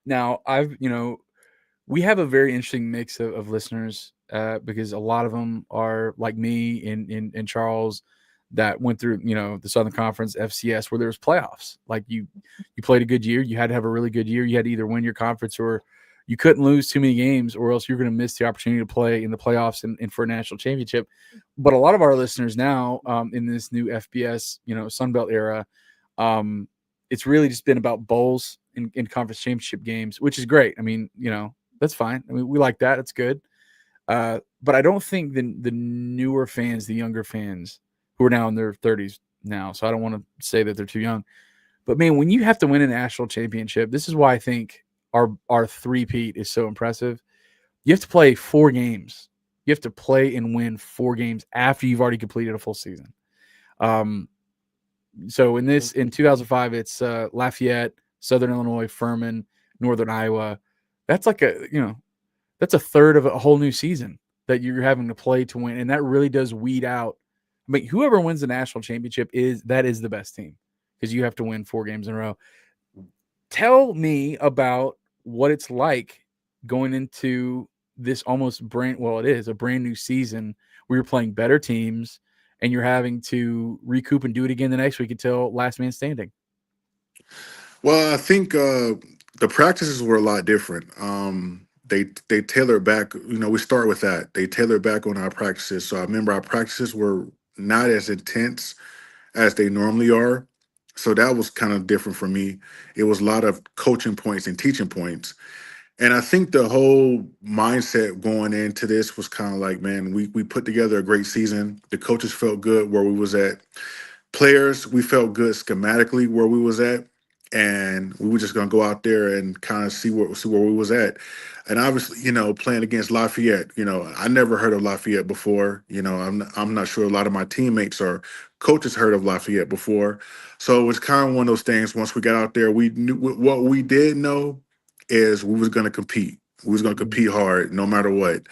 Now we have a very interesting mix of listeners because a lot of them are like me and Charles that went through the Southern Conference FCS where there was playoffs. Like you played a good year, you had to have a really good year. You had to either win your conference or you couldn't lose too many games, or else you're going to miss the opportunity to play in the playoffs and for a national championship. But a lot of our listeners now in this new FBS Sunbelt era, it's really just been about bowls and conference championship games, which is great. I mean, that's fine. I mean, we like that. It's good. But I don't think the newer fans, the younger fans who are now in their 30s now, so I don't want to say that they're too young. But man, when you have to win a national championship, this is why I think our three-peat is so impressive. You have to play 4 games. You have to play and win 4 games after you've already completed a full season. So in 2005, it's Lafayette, Southern Illinois, Furman, Northern Iowa. That's like that's a third of a whole new season that you're having to play to win, and that really does weed out. I mean, whoever wins the national championship is the best team because you have to win 4 games in a row. Tell me about what it's like going into this almost it is a brand new season where you're playing better teams and you're having to recoup and do it again the next week until last man standing.
Well, I think the practices were a lot different. They tailor back. We start with that. They tailor back on our practices. So I remember our practices were not as intense as they normally are. So that was kind of different for me. It was a lot of coaching points and teaching points. And I think the whole mindset going into this was kind of like, man, we put together a great season. The coaches felt good where we was at. Players, we felt good schematically where we was at, and we were just gonna go out there and kind of see where we was at. And obviously, playing against Lafayette, I never heard of Lafayette before. I'm not sure a lot of my teammates or coaches heard of Lafayette before. So it was kind of one of those things. Once we got out there, we knew what we did know is we was gonna compete. We was gonna compete hard no matter what,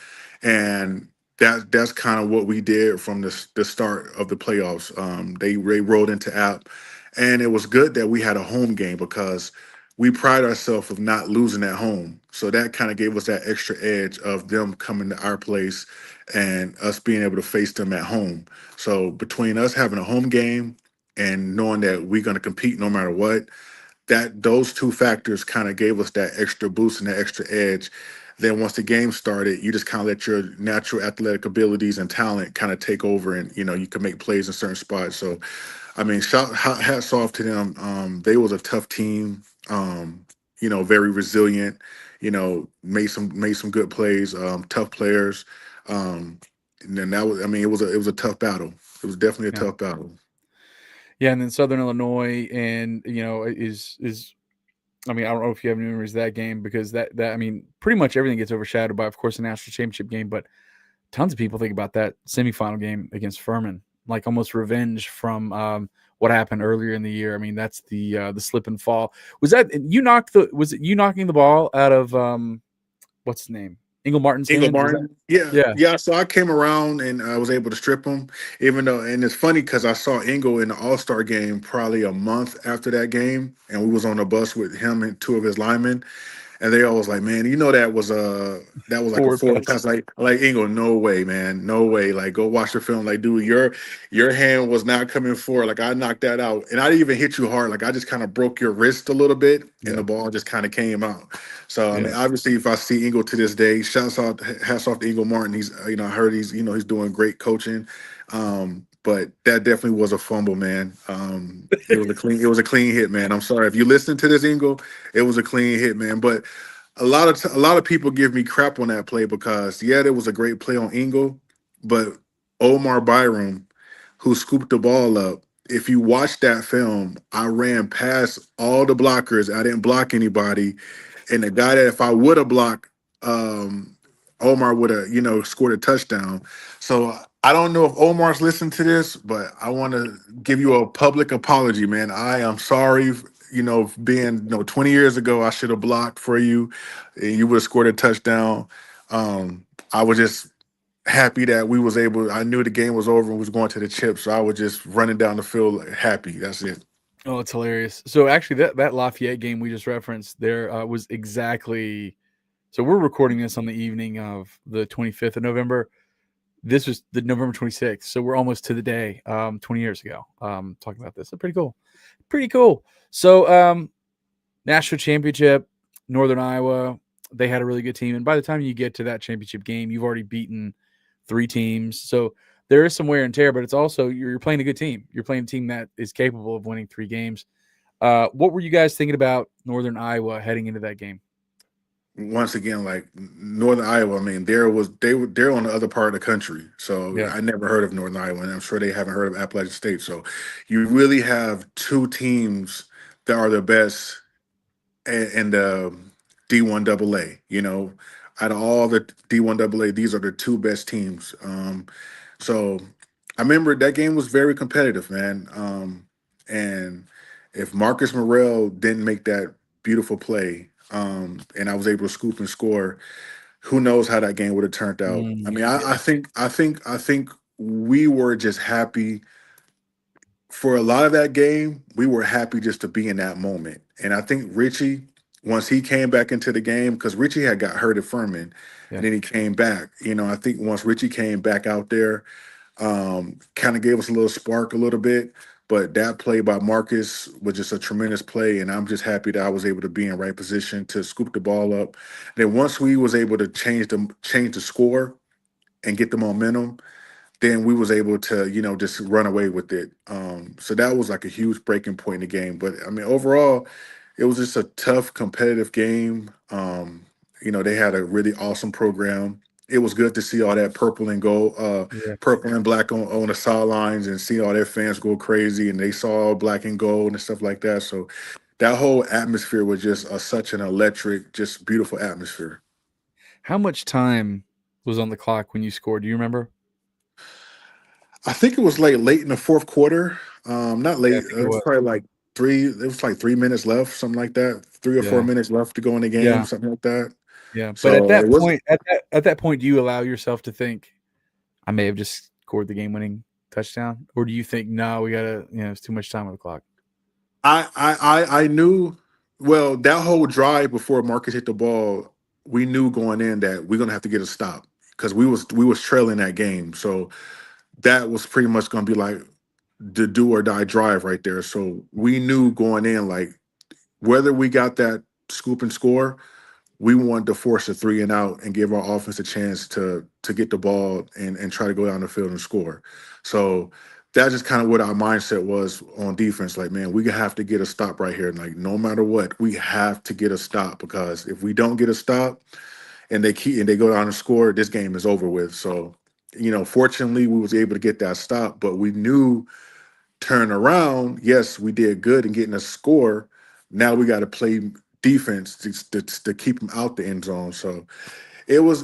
and that's kind of what we did from the start of the playoffs. They rolled into App, and it was good that we had a home game because we pride ourselves of not losing at home. So that kind of gave us that extra edge of them coming to our place and us being able to face them at home. So between us having a home game and knowing that we're going to compete no matter what, that those two factors kind of gave us that extra boost and that extra edge. Then once the game started, you just kind of let your natural athletic abilities and talent kind of take over, and you can make plays in certain spots. So, I mean, hats off to them. They was a tough team. Very resilient. Made some good plays. Tough players. And then that was, I mean, it was a tough battle. It was definitely a
Yeah.
tough battle.
Yeah, and then Southern Illinois, and is I mean, I don't know if you have any memories of that game because that I mean, pretty much everything gets overshadowed by, of course, the national championship game. But tons of people think about that semifinal game against Furman, like almost revenge from what happened earlier in the year. I mean, that's the slip and fall. Was it you knocking the ball out of what's his name? Ingle Martin's
Ingle
hands? Was that?
Martin. Yeah,
Yeah.
yeah. So I came around and I was able to strip him, even though. And it's funny because I saw Ingle in the All Star game probably a month after that game, and we was on a bus with him and two of his linemen, and they all was like, "Man, that was like a
Forward
forward
pass.
pass." Like Ingle, no way, man, no way. Like go watch the film. Like, dude, your hand was not coming forward. Like I knocked that out, and I didn't even hit you hard. Like I just kind of broke your wrist a little bit, and
Yeah.
the ball just kind of came out. So I mean,
Yeah.
obviously, if I see Ingle to this day, hats off to Ingle Martin. He's I heard he's doing great coaching. But that definitely was a fumble, man. It was a clean hit, man. I'm sorry if you listen to this, Ingle. It was a clean hit, man. But a lot of people give me crap on that play because yeah, there was a great play on Ingle, but Omar Byram, who scooped the ball up. If you watch that film, I ran past all the blockers. I didn't block anybody, and the guy that if I would have blocked, um, Omar would have scored a touchdown. So I don't know if Omar's listened to this, but I want to give you a public apology, man. I am sorry. Being 20 years ago, I should have blocked for you, and you would have scored a touchdown. I was just happy that we was able. I knew the game was over and we was going to the chip, so I was just running down the field happy. That's it.
Oh, it's hilarious. So actually, that Lafayette game we just referenced there was exactly. So we're recording this on the evening of the 25th of November. This was the November 26th. So we're almost to the day, 20 years ago, talking about this. So pretty cool. Pretty cool. So national championship, Northern Iowa, they had a really good team. And by the time you get to that championship game, you've already beaten 3 teams. So there is some wear and tear, but it's also you're playing a good team. You're playing a team that is capable of winning 3 games. What were you guys thinking about Northern Iowa heading into that game?
Once again, like Northern Iowa, I mean, they're on the other part of the country. So
Yeah.
I never heard of Northern Iowa, and I'm sure they haven't heard of Appalachian State. So you really have two teams that are the best in the D1 AA. Out of all the D1 AA, these are the two best teams. So I remember that game was very competitive, man. And if Marcus Morrell didn't make that beautiful play, and I was able to scoop and score, who knows how that game would have turned out. I mean,
Yeah.
I think we were just happy for a lot of that game. We were happy just to be in that moment. And I think Richie, once he came back into the game, because Richie had got hurt at Furman,
Yeah.
and then he came back. I think once Richie came back out there, kind of gave us a little spark a little bit. But that play by Marcus was just a tremendous play, and I'm just happy that I was able to be in right position to scoop the ball up. Then once we was able to change the score and get the momentum, then we was able to, just run away with it. So that was like a huge breaking point in the game. But I mean, overall, it was just a tough, competitive game. They had a really awesome program. It was good to see all that purple and gold,
Yeah.
purple and black on the sidelines, and see all their fans go crazy, and they saw all black and gold and stuff like that. So that whole atmosphere was just such an electric, just beautiful atmosphere.
How much time was on the clock when you scored? Do you remember?
I think it was late in the fourth quarter. Not
Yeah, I
late.
think
It
it
was
was.
probably like three. It was like 3 minutes left, something like that. 3 or 4
Yeah.
minutes left to go in the game,
Yeah.
something like that.
Yeah. But at
So it
that
was.
point, at that point, do you allow yourself to think I may have just scored the game winning touchdown? Or do you think no, we gotta, it's too much time on the clock?
I knew. Well, that whole drive before Marcus hit the ball, we knew going in that we're gonna have to get a stop because we was trailing that game. So that was pretty much gonna be like the do or die drive right there. So we knew going in like whether we got that scoop and score, we wanted to force a 3 and out and give our offense a chance to get the ball and try to go down the field and score. So that's just kind of what our mindset was on defense. Like, man, we have to get a stop right here. Like, no matter what, we have to get a stop because if we don't get a stop and they go down and score, this game is over with. So, fortunately, we was able to get that stop, but we knew turn around. Yes, we did good in getting a score. Now we got to play defense to keep them out the end zone. So it was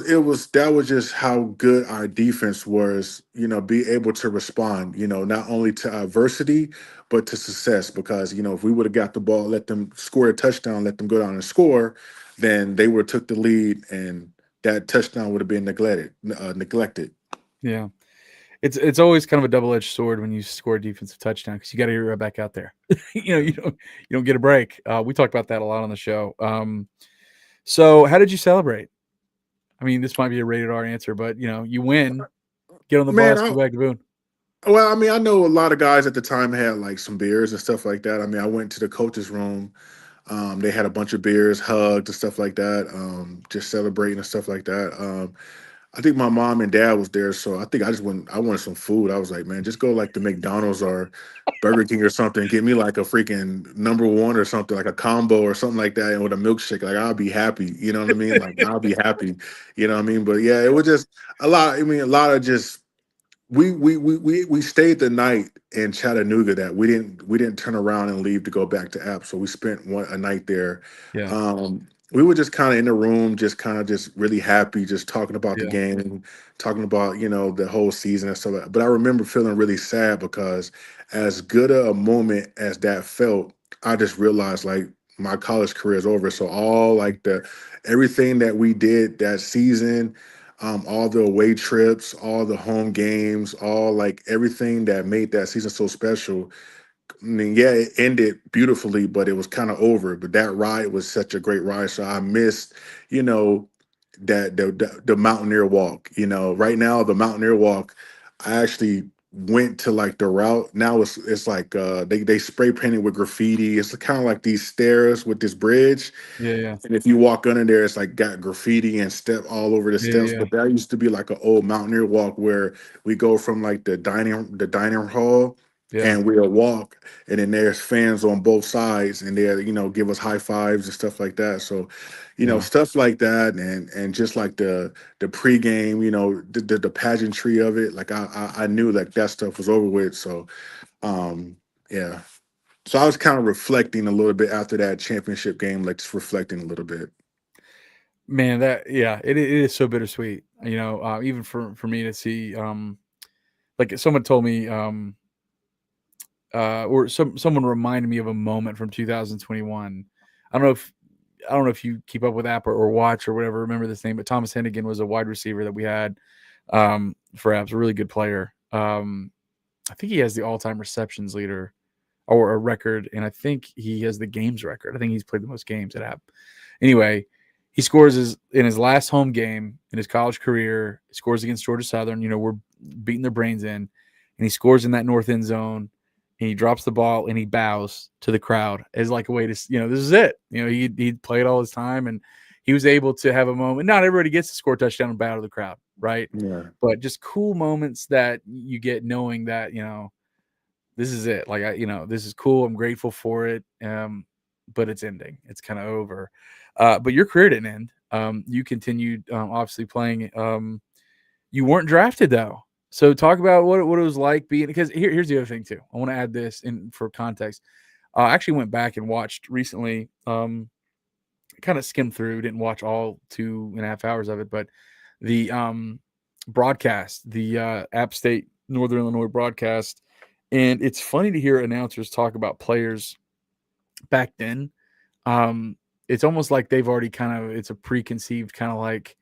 that was just how good our defense was. Be able to respond. Not only to adversity but to success. Because if we would have got the ball, let them score a touchdown, let them go down and score, then they would have took the lead, and that touchdown would have been neglected.
Yeah. It's always kind of a double-edged sword when you score a defensive touchdown because you got to get right back out there. You don't get a break. We talked about that a lot on the show. So how did you celebrate? I mean, this might be a rated R answer, but you win, get on the
Man,
bus, go back to Boone.
well, I mean, I know a lot of guys at the time had like some beers and stuff like that. I mean, I went to the coach's room. They had a bunch of beers, hugged and stuff like that, just celebrating and stuff like that. I think my mom and dad was there, so I think I just went. I wanted some food. I was like, man, just go like to McDonald's or Burger King or something. Get me like a freaking number one or something, like a combo or something like that, and with a milkshake. Like I'll be happy. You know what I mean? Like I'll be happy. You know what I mean? But yeah, it was just a lot. I mean, a lot of just we stayed the night in Chattanooga. That we didn't turn around and leave to go back to App. So we spent a night there.
Yeah,
We were just kind of in the room, just kind of just really happy, just talking about the
yeah,
game, talking about the whole season and stuff. But I remember feeling really sad because as good a moment as that felt, I just realized like my college career is over. So all like the everything that we did that season, all the away trips, all the home games, all like everything that made that season so special. I mean, yeah, it ended beautifully, but it was kind of over. But that ride was such a great ride. So I missed, you know, that the Mountaineer Walk. Right now the Mountaineer Walk, I actually went to like the route. Now it's like they spray painted with graffiti. It's kind of like these stairs with this bridge.
yeah,
And if you walk under there, it's like got graffiti and step all over the
yeah,
steps.
yeah,
But that used to be like an old Mountaineer Walk where we go from like the dining hall
yeah,
and we'll walk, and then there's fans on both sides, and they give us high fives and stuff like that. So,
yeah.
stuff like that, and just like the pregame, the pageantry of it. Like I knew like that stuff was over with. So yeah. So I was kind of reflecting a little bit after that championship game, like just reflecting a little bit.
Man, it is so bittersweet. Even for me to see, like someone told me, or someone reminded me of a moment from 2021. I don't know if I don't know if you keep up with App or watch or whatever, remember this name, but Thomas Hennigan was a wide receiver that we had for Apps, a really good player. I think he has the all-time receptions leader or a record, and I think he has the games record. I think he's played the most games at App. Anyway, he scores in his last home game in his college career. He scores against Georgia Southern. We're beating their brains in, and he scores in that north end zone. And he drops the ball and he bows to the crowd as like a way to, this is it. He played all his time and he was able to have a moment. Not everybody gets to score a touchdown and bow to the crowd, right?
Yeah.
But just cool moments that you get knowing that, this is it. Like, this is cool. I'm grateful for it. But it's ending. It's kind of over. But your career didn't end. You continued obviously playing. You weren't drafted though. So talk about what it was like being, because here's the other thing too. I want to add this in for context. I actually went back and watched recently, kind of skimmed through, didn't watch all 2.5 hours of it, but the broadcast, the App State Northern Illinois broadcast. And it's funny to hear announcers talk about players back then. It's almost like they've already it's a preconceived kind of like,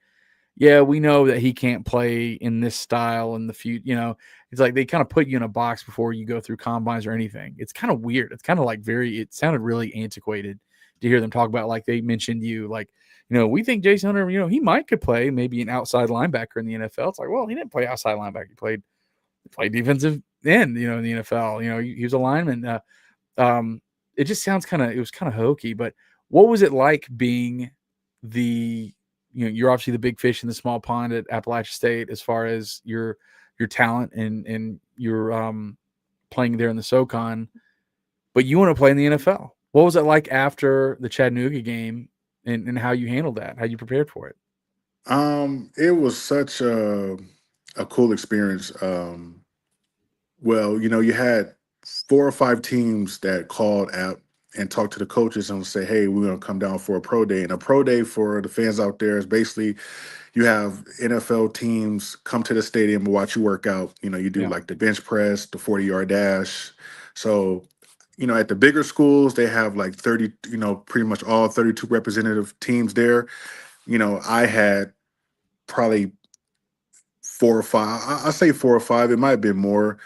yeah, we know that he can't play in this style in the future. It's like they kind of put you in a box before you go through combines or anything. It's kind of weird. It's kind of like it sounded really antiquated to hear them talk about, like they mentioned you, like, we think Jason Hunter, he could play maybe an outside linebacker in the NFL. It's like, well, he didn't play outside linebacker. He played defensive end, in the NFL. He was a lineman. It just sounds it was kind of hokey, but what was it like being you're obviously the big fish in the small pond at Appalachia State as far as your talent and your playing there in the SoCon, but you want to play in the NFL. What was it like after the Chattanooga game and how you handled that, how you prepared for it?
It was such a cool experience. Well, you had 4 or 5 teams that called out and talked to the coaches and say, hey, we're going to come down for a pro day. And a pro day, for the fans out there, is basically you have NFL teams come to the stadium and watch you work out. You do like the bench press, the 40-yard dash. So, at the bigger schools, they have like 30, pretty much all 32 representative teams there. I had probably 4 or 5. I say 4 or 5. It might have been more,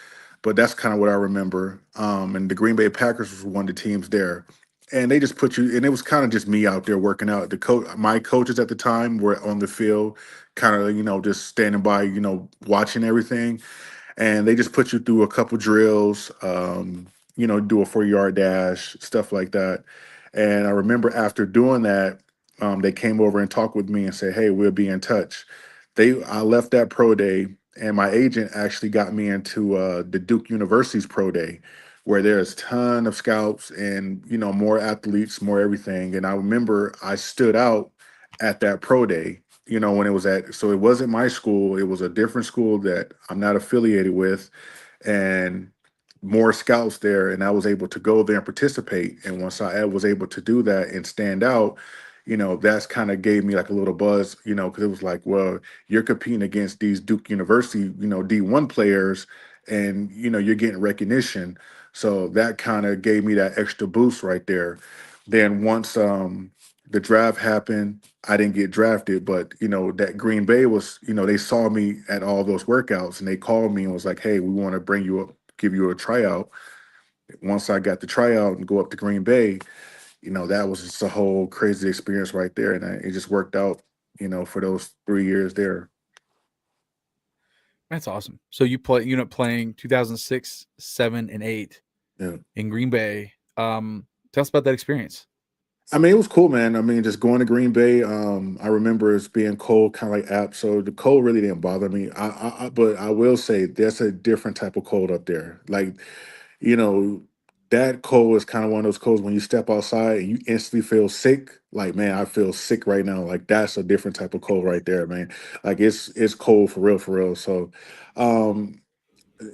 but that's kind of what I remember. And the Green Bay Packers was one of the teams there, and they just put you. And it was kind of just me out there working out. My coaches at the time were on the field, kind of just standing by, watching everything, and they just put you through a couple drills. Do a 40-yard dash, stuff like that. And I remember after doing that, they came over and talked with me and said, "Hey, we'll be in touch." I left that pro day, and my agent actually got me into the Duke University's pro day, where there's a ton of scouts and more athletes, more everything. And I remember I stood out at that pro day, when it was so it wasn't my school, it was a different school that I'm not affiliated with, and more scouts there, and I was able to go there and participate. And once I was able to do that and stand out, that's kind of gave me like a little buzz, because it was like, well, you're competing against these Duke University, D1 players, and you're getting recognition. So that kind of gave me that extra boost right there. Then once the draft happened, I didn't get drafted, but that Green Bay was, they saw me at all those workouts, and they called me and was like, hey, we want to bring you up, give you a tryout. Once I got the tryout and go up to Green Bay, that was just a whole crazy experience right there. And it just worked out, for those 3 years there.
That's awesome. So you ended up playing 2006, 7, and 8 in Green Bay. Tell us about that experience.
I mean, it was cool, man. I mean, just going to Green Bay. I remember it's being cold, kind of like App. So the cold really didn't bother me. But I will say there's a different type of cold up there. Like, you know, that cold is kind of one of those colds when you step outside and you instantly feel sick. Like, man, I feel sick right now. Like, that's a different type of cold right there, man. Like, it's cold for real, for real. So, um,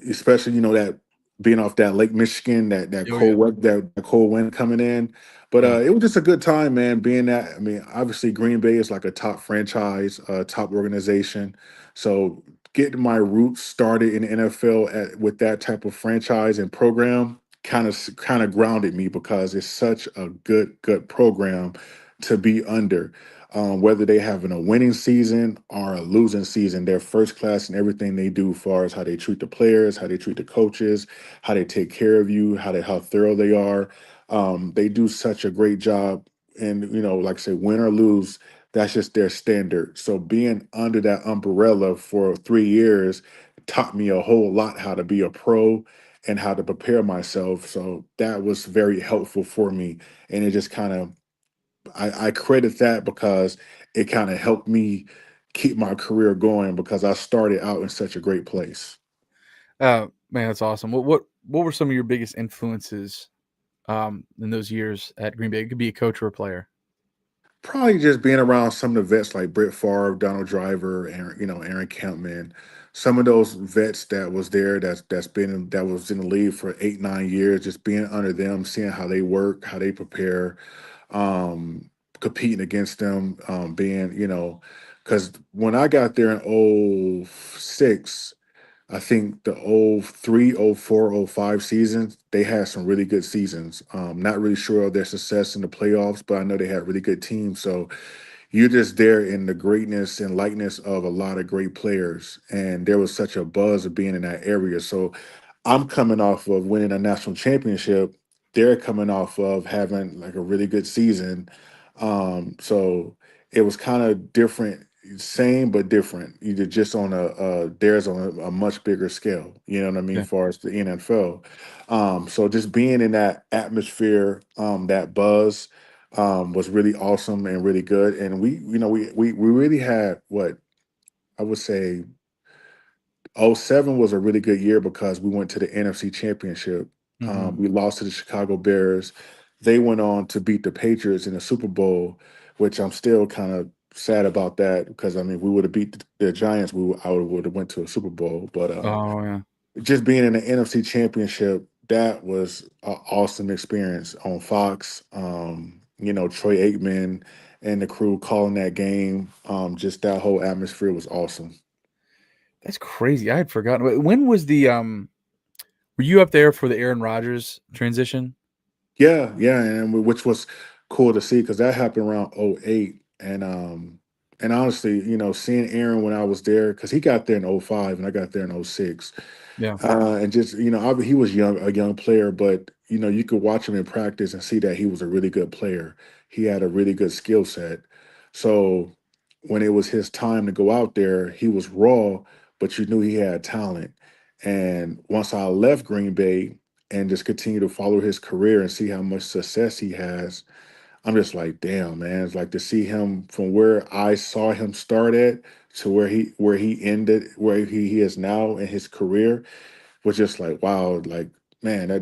especially that being off that Lake Michigan, that
Oh,
cold
yeah.
that cold wind coming in. But
Yeah.
it was just a good time, man. Being that, I mean, obviously Green Bay is like a top franchise, top organization. So getting my roots started in the NFL with that type of franchise and program kind of grounded me because it's such a good program. to be under. Whether they having a winning season or a losing season, they're first class in everything they do, as far as how they treat the players, how they treat the coaches, how they take care of you, how thorough they are. They do such a great job, and like I say, win or lose, that's just their standard. So being under that umbrella for 3 years taught me a whole lot how to be a pro and how to prepare myself. So that was very helpful for me, and it just kind of I credit that because it kind of helped me keep my career going because I started out in such a great place.
Man, that's awesome. What were some of your biggest influences in those years at Green Bay? It could be a coach or a player.
Probably just being around some of the vets like Brett Favre, Donald Driver, and Aaron Campman, some of those vets that was there that was in the league for 8 9 years. Just being under them, seeing how they work, how they prepare, um, competing against them, being because when I got there in '06. I think the '03, '04, '05 seasons, they had some really good seasons. Not really sure of their success in the playoffs, but I know they had really good teams. So you're just there in the greatness and likeness of a lot of great players. And there was such a buzz of being in that area. So I'm coming off of winning a national championship. They're coming off of having like a really good season. So it was kind of different, same but different. Either just on theirs on a much bigger scale. You know what I mean?
Yeah,
As far as the NFL. So just being in that atmosphere, that buzz, was really awesome and really good. And we really had what I would say '07 was a really good year because we went to the NFC Championship.
hmm
We lost to the Chicago Bears. They went on to beat the Patriots in the Super Bowl, which I'm still kind of sad about that because I mean we would have beat the Giants, I would have went to a Super Bowl. But
Oh yeah.
just being in the NFC Championship, that was an awesome experience on Fox. Troy Aikman and the crew calling that game. Just that whole atmosphere was awesome.
That's crazy. I had forgotten. When was the were you up there for the Aaron Rodgers transition?
Yeah, yeah, and which was cool to see because that happened around '08. And honestly, seeing Aaron when I was there, because he got there in '05 and I got there in '06.
Yeah.
And just he was a young player, but you could watch him in practice and see that he was a really good player. He had a really good skill set. So when it was his time to go out there, he was raw, but you knew he had talent. And once I left Green Bay and just continue to follow his career and see how much success he has, I'm just like, damn, man. It's like to see him from where I saw him start at to where he ended, where he is now in his career was just like, wow, like, man, I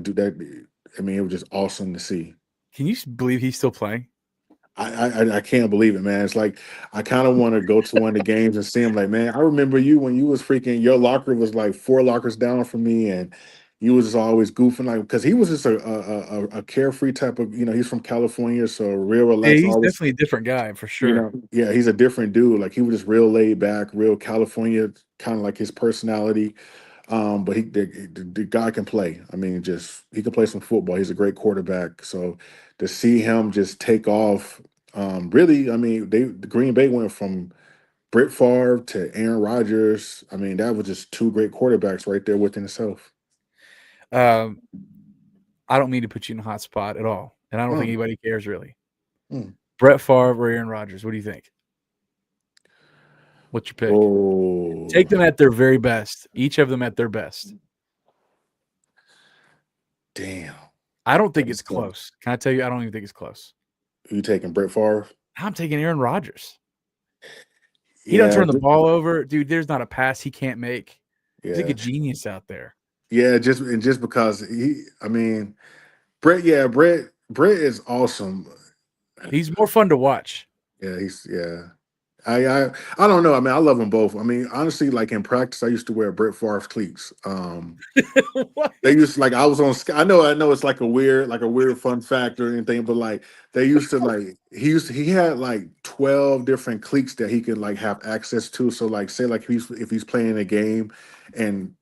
mean, it was just awesome to see.
Can you believe he's still playing?
I can't believe it, man. It's like I kind of want to go to one of the games and see him. Like, man, I remember you when you was freaking. Your locker was like 4 lockers down from me, and you was just always goofing, like because he was just a carefree type of. He's from California, so real
Yeah,
relaxed.
he's
Always,
definitely a different guy for sure.
yeah, he's a different dude. Like he was just real laid back, real California, kind of like his personality. But the guy can play. I mean, just he can play some football. He's a great quarterback. So to see him just take off, really, I mean, the Green Bay went from Brett Favre to Aaron Rodgers. I mean, that was just two great quarterbacks right there within itself.
Um, I don't mean to put you in a hot spot at all, and I don't think
Mm,
anybody cares really.
mm.
Brett Favre or Aaron Rodgers? What do you think? What's your pick?
Oh,
Take them at their very best. Each of them at their best.
damn.
I don't think it's
That's tough.
close. Can I tell you? I don't even think it's close.
You taking Brett Favre?
I'm taking Aaron Rodgers. He doesn't
Yeah,
turn the ball over, dude. There's not a pass he can't make. He's like a
yeah,
genius out there.
yeah. Just because I mean, Brett is awesome.
He's more fun to watch.
Yeah. I don't know. I mean, I love them both. I mean, honestly, like in practice, I used to wear Brett Favre's cleats.
What?
They used to, like I was on. I know it's like a weird fun fact or anything, but like they used to like he had like 12 different cleats that he could like have access to. So like say like if he's playing a game and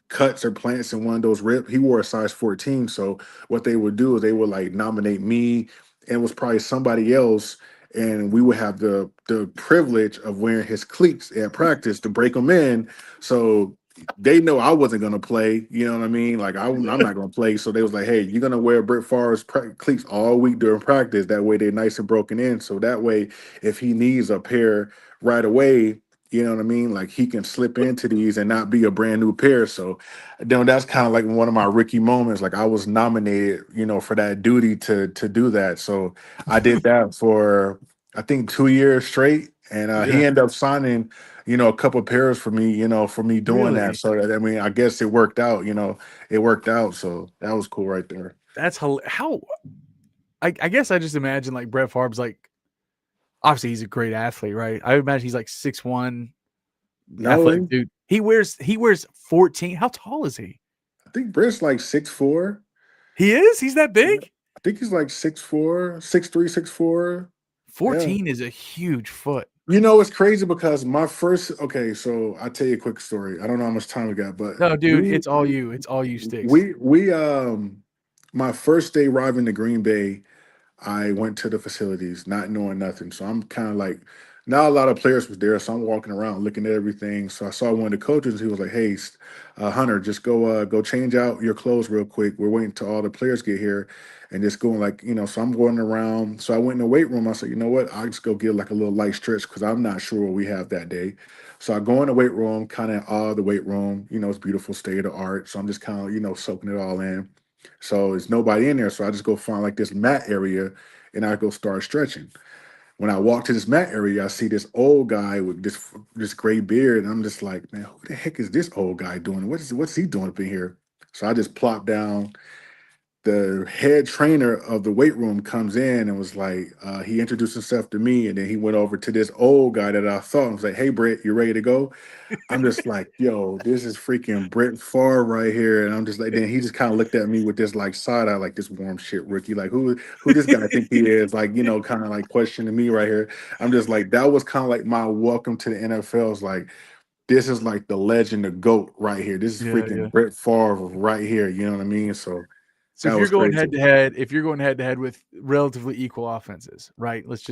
cuts or plants in one of those rip, he wore a size 14. So what they would do is they would like nominate me and it was probably somebody else, and we would have the privilege of wearing his cleats at practice to break them in. So they know I wasn't gonna play. You know what I mean? Like I'm not gonna play. So they was like, "Hey, you're gonna wear Brett Favre's cleats all week during practice. That way they're nice and broken in. So that way, if he needs a pair right away." You know what I mean? Like he can slip into these and not be a brand new pair. So, that's kind of like one of my Ricky moments. Like I was nominated, for that duty to do that. So I did that for I think 2 years straight, and he
Yeah.
ended up signing, a couple pairs for me, for me doing that.
Really?
So I mean, I guess it worked out. It worked out. So that was cool right there.
That's how. I guess I just imagine like Brett Favre's like obviously he's a great athlete, right? I would imagine he's like 6'1", athletic
No,
dude. He wears 14. How tall is he?
I think Britt's like 6'4".
He is? He's that
Yeah,
big?
I think he's like 6'4", 6'3", 6'4". Yeah.
14 is a huge foot.
It's crazy because okay, so I'll tell you a quick story. I don't know how much time we got, but
No, dude,
we
it's all you. It's all you sticks.
we my first day arriving to Green Bay, I went to the facilities not knowing nothing. So I'm kind of like, not a lot of players was there. So I'm walking around looking at everything. So I saw one of the coaches. He was like, "Hey, Hunter, just go change out your clothes real quick. We're waiting till all the players get here, and just going like, So I'm going around. So I went in the weight room. I said, you know what? I'll just go get like a little light stretch because I'm not sure what we have that day. So I go in the weight room, kind of the weight room. It's beautiful, state of the art. So I'm just kind of soaking it all in. So there's nobody in there. So I just go find like this mat area and I go start stretching. When I walk to this mat area, I see this old guy with this gray beard, and I'm just like, man, who the heck is this old guy doing? What's he doing up in here? So I just plop down. The head trainer of the weight room comes in and was like, he introduced himself to me, and then he went over to this old guy that I thought and was like, "Hey, Brett, you ready to go?" I'm just like, yo, this is freaking Brett Favre right here. And I'm just like, then he just kind of looked at me with this like side eye, like this warm shit rookie. Like who this guy think he is? Like, kind of like questioning me right here. I'm just like, that was kind of like my welcome to the NFL. It's like, this is like the legend, the GOAT right here. This is
Yeah, yeah.
freaking Brett Favre right here. You know what I mean? So
So
that
if you're
was
going
crazy.
head to head, if you're going head to head with relatively equal offenses, right? Let's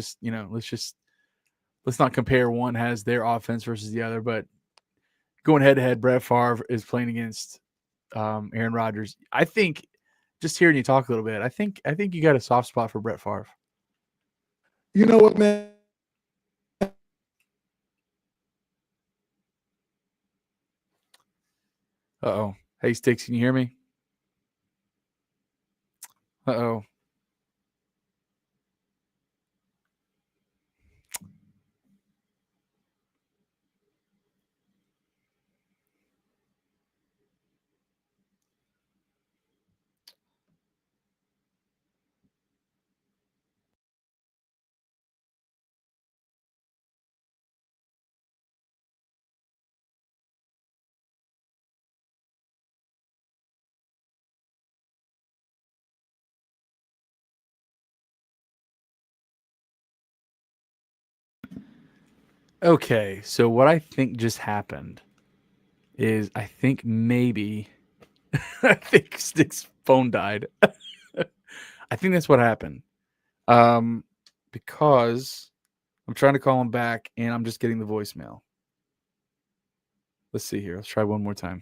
not compare one has their offense versus the other, but going head to head, Brett Favre is playing against Aaron Rodgers. I think just hearing you talk a little bit, I think you got a soft spot for Brett Favre.
You know what, man?
Uh-oh. Hey Sticks, can you hear me? Uh-oh. Okay, so what I think just happened is I think maybe I think Stick's phone died. I think that's what happened. Um, because I'm trying to call him back and I'm just getting the voicemail. Let's see here. Let's try one more time.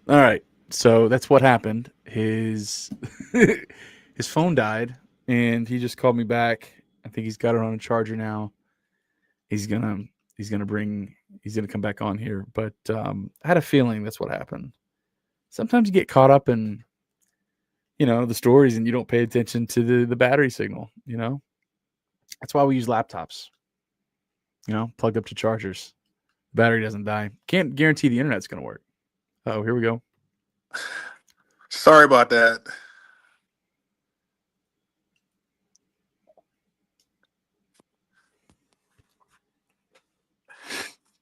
All right. So that's what happened. His his phone died, and he just called me back. I think he's got it on a charger now. He's gonna he's gonna bring he's gonna come back on here. But I had a feeling that's what happened. Sometimes you get caught up in the stories, and you don't pay attention to the battery signal. That's why we use laptops. Plugged up to chargers. Battery doesn't die. Can't guarantee the internet's gonna work. Oh, here we go.
Sorry about that.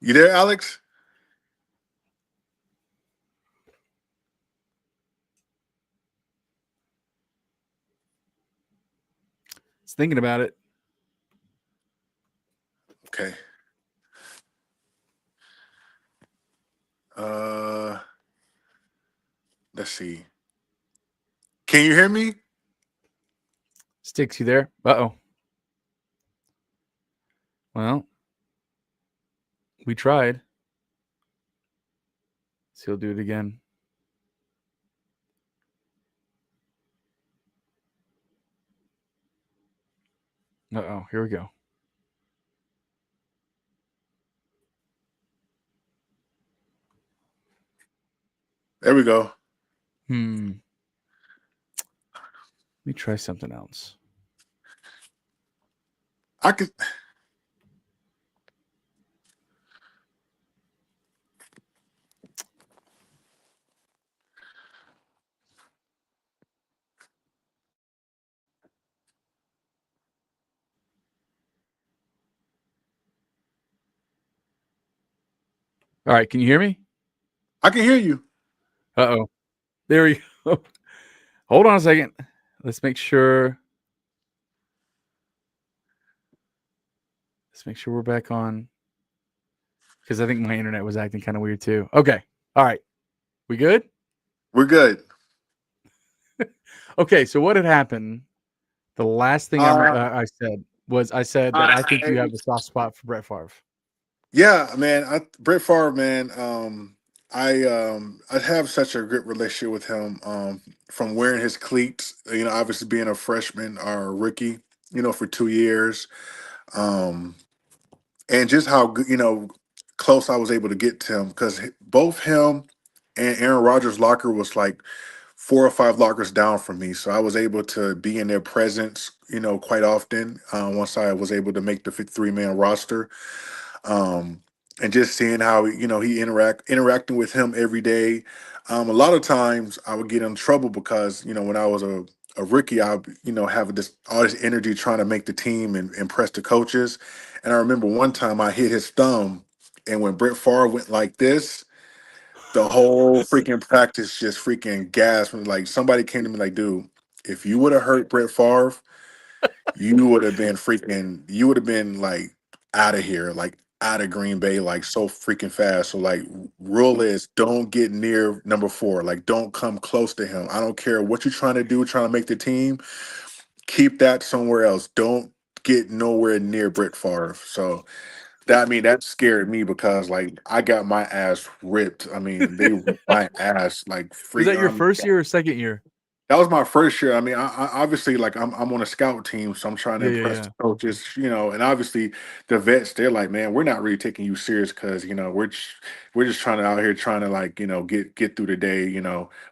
You there, Alex?
It's thinking about it.
Okay. Let's see. Can you hear me?
Sticks, you there? Uh-oh. Well, we tried. So he'll do it again. Uh-oh, here we go.
There we go.
Let me try something else.
I could.
All right, can you hear me?
I can hear you.
Uh-oh. There we go. Hold on a second. Let's make sure. Let's make sure we're back on. Because I think my internet was acting kind of weird too. Okay. All right. We good?
We're good.
Okay, so what had happened, the last thing I said was I said that I think you have a soft spot for Brett Favre.
Yeah, man. Brett Favre, man. I have such a great relationship with him. From wearing his cleats, obviously being a freshman or a rookie, for 2 years, and just how close I was able to get to him because both him and Aaron Rodgers' locker was like 4 or 5 lockers down from me, so I was able to be in their presence, quite often. Once I was able to make the 53-man roster, um, and just seeing how he interacting with him every day. A lot of times I would get in trouble because when I was a rookie, I would, have this all this energy trying to make the team and impress the coaches. And I remember one time I hit his thumb, and when Brett Favre went like this, the whole freaking practice just freaking gasped. Like somebody came to me like, dude, if you would have hurt Brett Favre, you would have been freaking, you would have been like out of here, like out of Green Bay, like so freaking fast. So like rule is don't get near number 4. Like don't come close to him. I don't care what you're trying to do, trying to make the team. Keep that somewhere else. Don't get nowhere near Brett Favre. So that scared me because like I got my ass ripped. I mean, they ripped my ass like
Was
freak.
that your first year or second year?
That was my first year. I mean, I obviously like I'm on a scout team, so I'm trying to impress
Yeah.
the coaches, and obviously the vets. They're like, man, we're not really taking you serious because we're just trying to out here trying to like get through the day,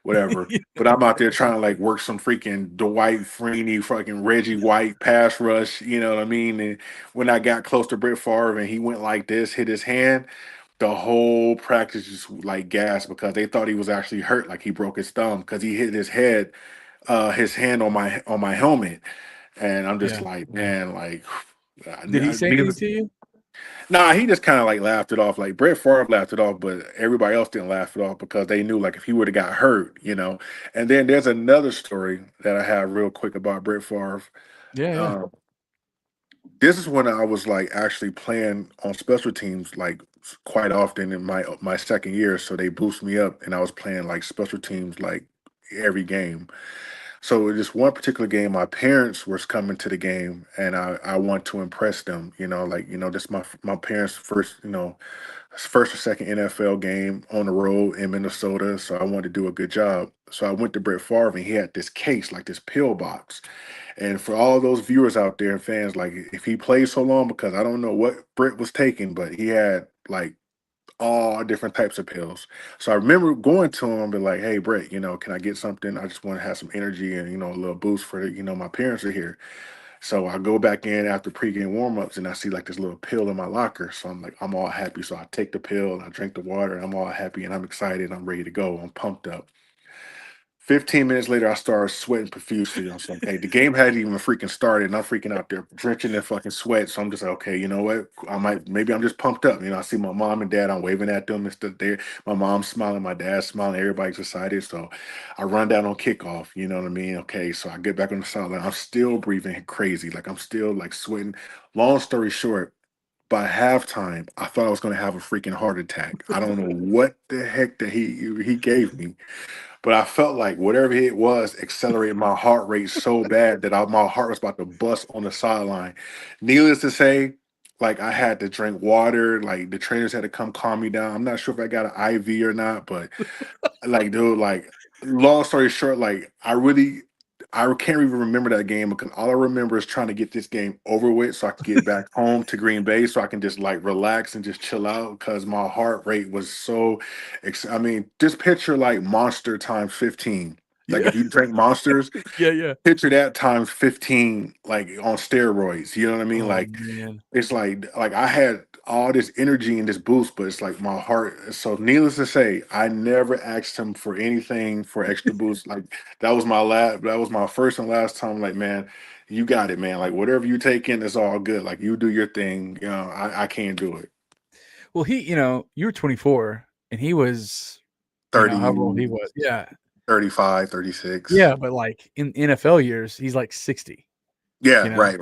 whatever. But I'm out there trying to like work some freaking Dwight Freeney, fucking Reggie White pass rush. You know what I mean? And when I got close to Brett Favre and he went like this, hit his hand. The whole practice just like gas because they thought he was actually hurt, like he broke his thumb because he hit his hand on my helmet, and I'm just
Yeah.
like, man, like,
Did he say anything
needless-
to you?
nah, he just kind of like laughed it off. Like Brett Favre laughed it off, but everybody else didn't laugh it off because they knew like if he would have got hurt. And then there's another story that I have real quick about Brett Favre.
Yeah.
Um, this is when I was like actually playing on special teams like quite often in my second year, so they boosted me up, and I was playing like special teams like every game. So this one particular game, my parents was coming to the game, and I want to impress them. Like this my parents' first first or second NFL game on the road in Minnesota. So I wanted to do a good job. So I went to Brett Favre, and he had this case, like this pill box. And for all those viewers out there and fans, like if he played so long, because I don't know what Brett was taking, but he had like all different types of pills. So I remember going to him and be like, "Hey, Brett, can I get something? I just want to have some energy and a little boost for my parents are here." So I go back in after pregame warmups and I see like this little pill in my locker. So I'm like, I'm all happy. So I take the pill and I drink the water and I'm all happy and I'm excited. I'm ready to go. I'm pumped up. 15 minutes later, I started sweating profusely. I was like, hey, the game hadn't even freaking started, and I'm freaking out there, drenching in fucking sweat. So I'm just like, okay, you know what? Maybe I'm just pumped up. I see my mom and dad, I'm waving at them and stuff there. My mom's smiling, my dad's smiling, everybody's excited. So I run down on kickoff, you know what I mean? Okay, so I get back on the sideline. I'm still breathing crazy. Like I'm still like sweating. Long story short, by halftime, I thought I was going to have a freaking heart attack. I don't know what the heck that he gave me, but I felt like whatever it was accelerated my heart rate so bad that my heart was about to bust on the sideline. Needless to say, like I had to drink water. Like the trainers had to come calm me down. I'm not sure if I got an IV or not, but like, dude, like, long story short, like, I can't even remember that game because all I remember is trying to get this game over with so I can get back home to Green Bay so I can just like relax and just chill out because my heart rate was so. I mean, just picture like Monster times 15. Like
Yeah.
if you drink Monsters,
Yeah. Yeah.
picture that times 15, like on steroids. You know what I mean?
Oh
Like
man.
it's like I had all this energy and this boost, but it's like my heart. So needless to say, I never asked him for anything for extra boost. Like that was my first and last time. Like, man, you got it, man. Like whatever you take in, it's all good. Like you do your thing. I can't do it.
Well, you were 24 and he was, however old he
30,
was. Yeah.
35, 36.
Yeah. But like in NFL years, he's like 60,
Yeah,
you know,
right.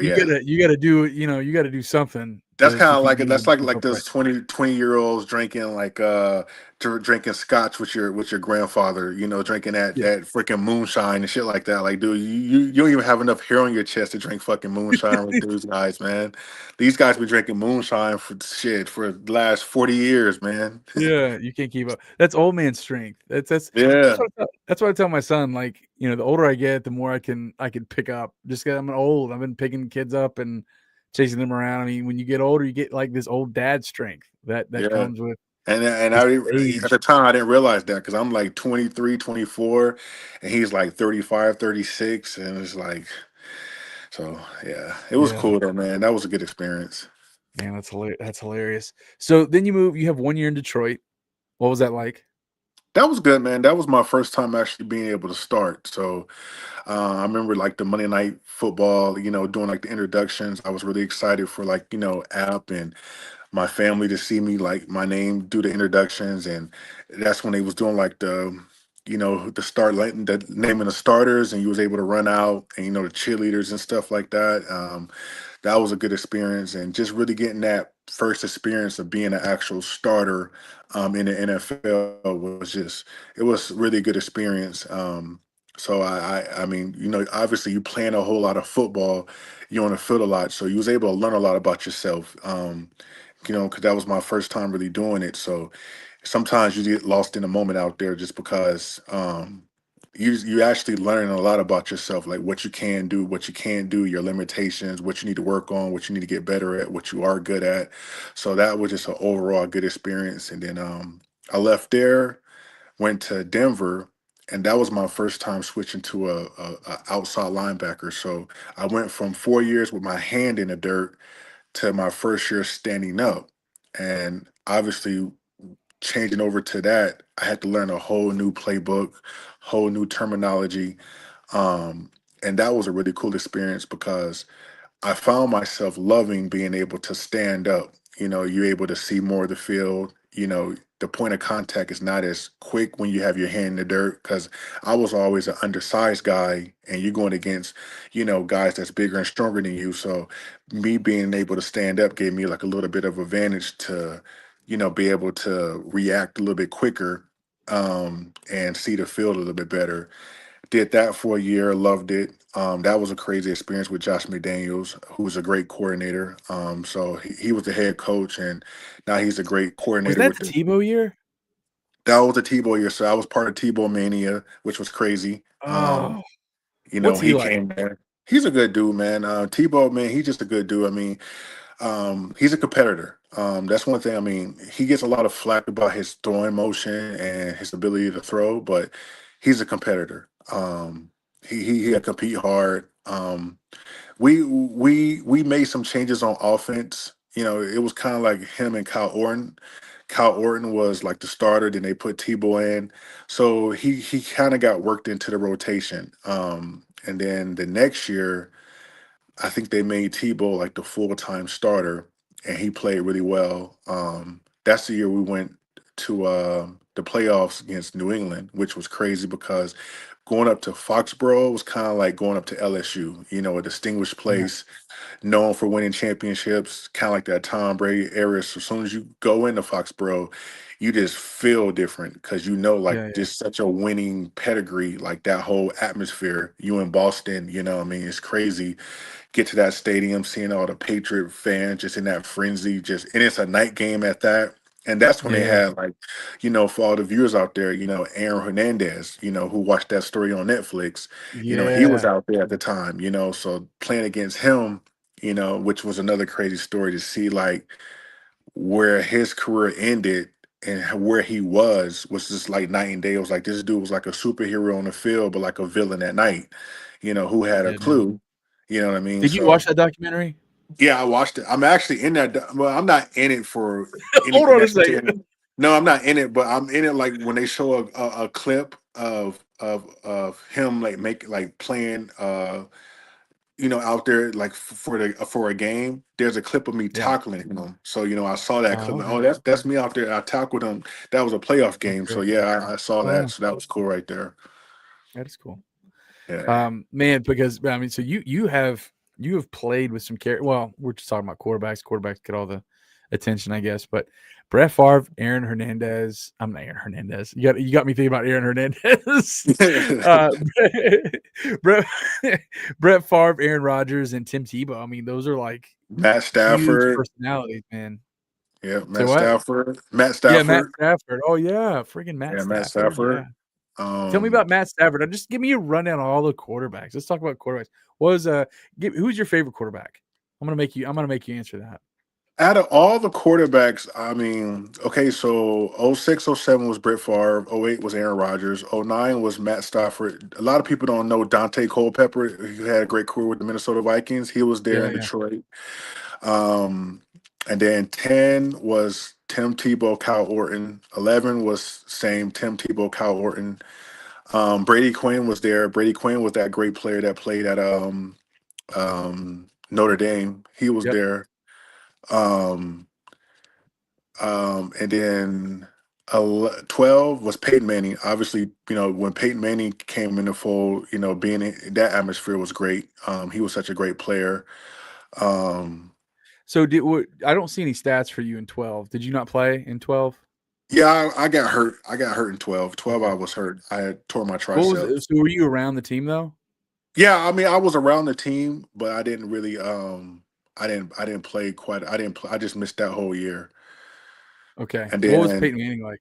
you
Yeah.
gotta do, you gotta do something
That's kind
to
of
keep
like
moving
that's
the
like
football
those
player.
20-year-olds drinking like drinking scotch with your grandfather, drinking
Yeah.
that freaking moonshine and shit like that. Like, dude, you don't even have enough hair on your chest to drink fucking moonshine with these guys, man. These guys been drinking moonshine for shit for the last 40 years, man.
Yeah, you can't keep up. That's old man strength.
Yeah,
That's what I tell my son. Like, the older I get, the more I can pick up. Just 'cause I'm old. I've been picking kids up and chasing them around. I mean, when you get older, you get like this old dad strength that
yeah.
comes with
And
just
at
age.
the time I didn't realize that because I'm like 23, 24, and he's like 35, 36, and it's like so yeah, it was
Yeah,
cool though, man. That was a good experience.
man, that's hilarious. That's hilarious. So then you move. You have 1 year in Detroit. What was that like?
That was good, man. That was my first time actually being able to start. So I remember like the Monday night football, doing like the introductions. I was really excited for like, App and my family to see me like my name do the introductions. And that's when they was doing like the start like the naming the starters and you was able to run out and the cheerleaders and stuff like that. That was a good experience and just really getting that first experience of being an actual starter in the NFL was just it was really a good experience. So I mean, obviously you playing a whole lot of football, you're on the field a lot, so you was able to learn a lot about yourself. Because that was my first time really doing it. So sometimes you get lost in the moment out there just because you actually learn a lot about yourself, like what you can do, what you can't do, your limitations, what you need to work on, what you need to get better at, what you are good at. So that was just an overall good experience. And then I left there, went to Denver, and that was my first time switching to a outside linebacker. So I went from 4 years with my hand in the dirt to my first year standing up. And obviously, changing over to that, I had to learn a whole new playbook, whole new terminology. Um, and that was a really cool experience because I found myself loving being able to stand up. You're able to see more of the field. The point of contact is not as quick when you have your hand in the dirt because I was always an undersized guy and you're going against, guys that's bigger and stronger than you. So me being able to stand up gave me like a little bit of advantage to, be able to react a little bit quicker and see the field a little bit better. Did that for a year, loved it. That was a crazy experience with Josh McDaniels, who's a great coordinator. So he was the head coach, and now he's a great
Was
coordinator
that
with
the
the.
Tebow year?
That was a Tebow year, so I was part of Tebow Mania, which was crazy.
Oh, what's he
He
like?
came there. He's a good dude, man. Tebow, man, he's just a good dude. I mean, he's a competitor. That's one thing. I mean, he gets a lot of flack about his throwing motion and his ability to throw, but he's a competitor. He compete hard. We made some changes on offense. It was kind of like him and Kyle Orton. Kyle Orton was like the starter, then they put Tebow in, so he kind of got worked into the rotation. And then the next year, I think they made Tebow like the full time starter, and he played really well. That's the year we went to the playoffs against New England, which was crazy because going up to Foxborough was kind of like going up to LSU, a distinguished
Yeah,
place known for winning championships, kind of like that Tom Brady era. So as soon as you go into Foxborough, you just feel different because like
yeah, yeah,
just such a winning pedigree, like that whole atmosphere. You in Boston, I mean, it's crazy. Get to that stadium, seeing all the Patriot fans just in that frenzy, and it's a night game at that. And that's when
yeah,
they
yeah,
had like, for all the viewers out there, Aaron Hernandez, who watched that story on Netflix, he was
yeah.
out there at the time, so playing against him, which was another crazy story to see like where his career ended and where he was just like night and day. It was like this dude was like a superhero on the field, but like a villain at night, who had a
Yeah, man.
clue, you know what I mean?
Did you
So
watch that documentary?
yeah, I watched it. I'm actually in that. Well, I'm not in it for
Hold
anything
on a second.
necessarily. No, I'm not in it, but I'm in it like when they show a clip of him like playing out there like for a game. There's a clip of me
Yeah.
tackling him. So I saw that clip.
Oh,
Like, oh, that's me out there. I tackled him. That was a playoff
that's
game. So
great.
yeah, I saw
Oh, yeah,
that. So that was cool right there.
that is cool.
Yeah.
Man, because I mean, so you have played with some care. Well, we're just talking about quarterbacks. Quarterbacks get all the attention, I guess. But Brett Favre, Aaron Hernandez. I'm not Aaron Hernandez. You got me thinking about Aaron Hernandez. uh, Brett Brett Favre, Aaron Rodgers, and Tim Tebow. I mean, those are like
Matt
huge
Stafford.
personalities, man.
Yeah,
Say
Matt
what?
Stafford. Matt
Yeah, Matt
Stafford.
Stafford. Oh yeah, freaking Matt
Yeah, Matt
Stafford. Yeah.
Stafford.
Tell me
Um,
about Matt Stafford. Just give me a rundown on all the quarterbacks. Let's talk about quarterbacks. Who's your favorite quarterback? I'm gonna make you answer that.
Out of all the quarterbacks, I mean, okay, so 06, 07 was Brett Favre, '08 was Aaron Rodgers, '09 was Matt Stafford. A lot of people don't know Dante Culpepper, who had a great career with the Minnesota Vikings. He was there
Yeah,
in
yeah.
Detroit. Um, and then 10 was Tim Tebow, Kyle Orton. 11 was same Tim Tebow, Kyle Orton. Brady Quinn was there. Brady Quinn was that great player that played at Notre Dame. He was
Yep.
there. Um, and then 12 was Peyton Manning. Obviously, when Peyton Manning came in the fold, being in that atmosphere was great. He was such a great player. Um,
So I don't see any stats for you in 12. Did you not play in 12?
yeah, I got hurt. I got hurt in 12. 12, I
Okay.
was hurt. I had tore my
What was
tricep.
it? So were you around the team though?
Yeah, I mean, I was around the team, but I didn't really. I didn't play quite. I didn't. I just missed that whole year.
Okay.
And
What was
then
Peyton Manning like?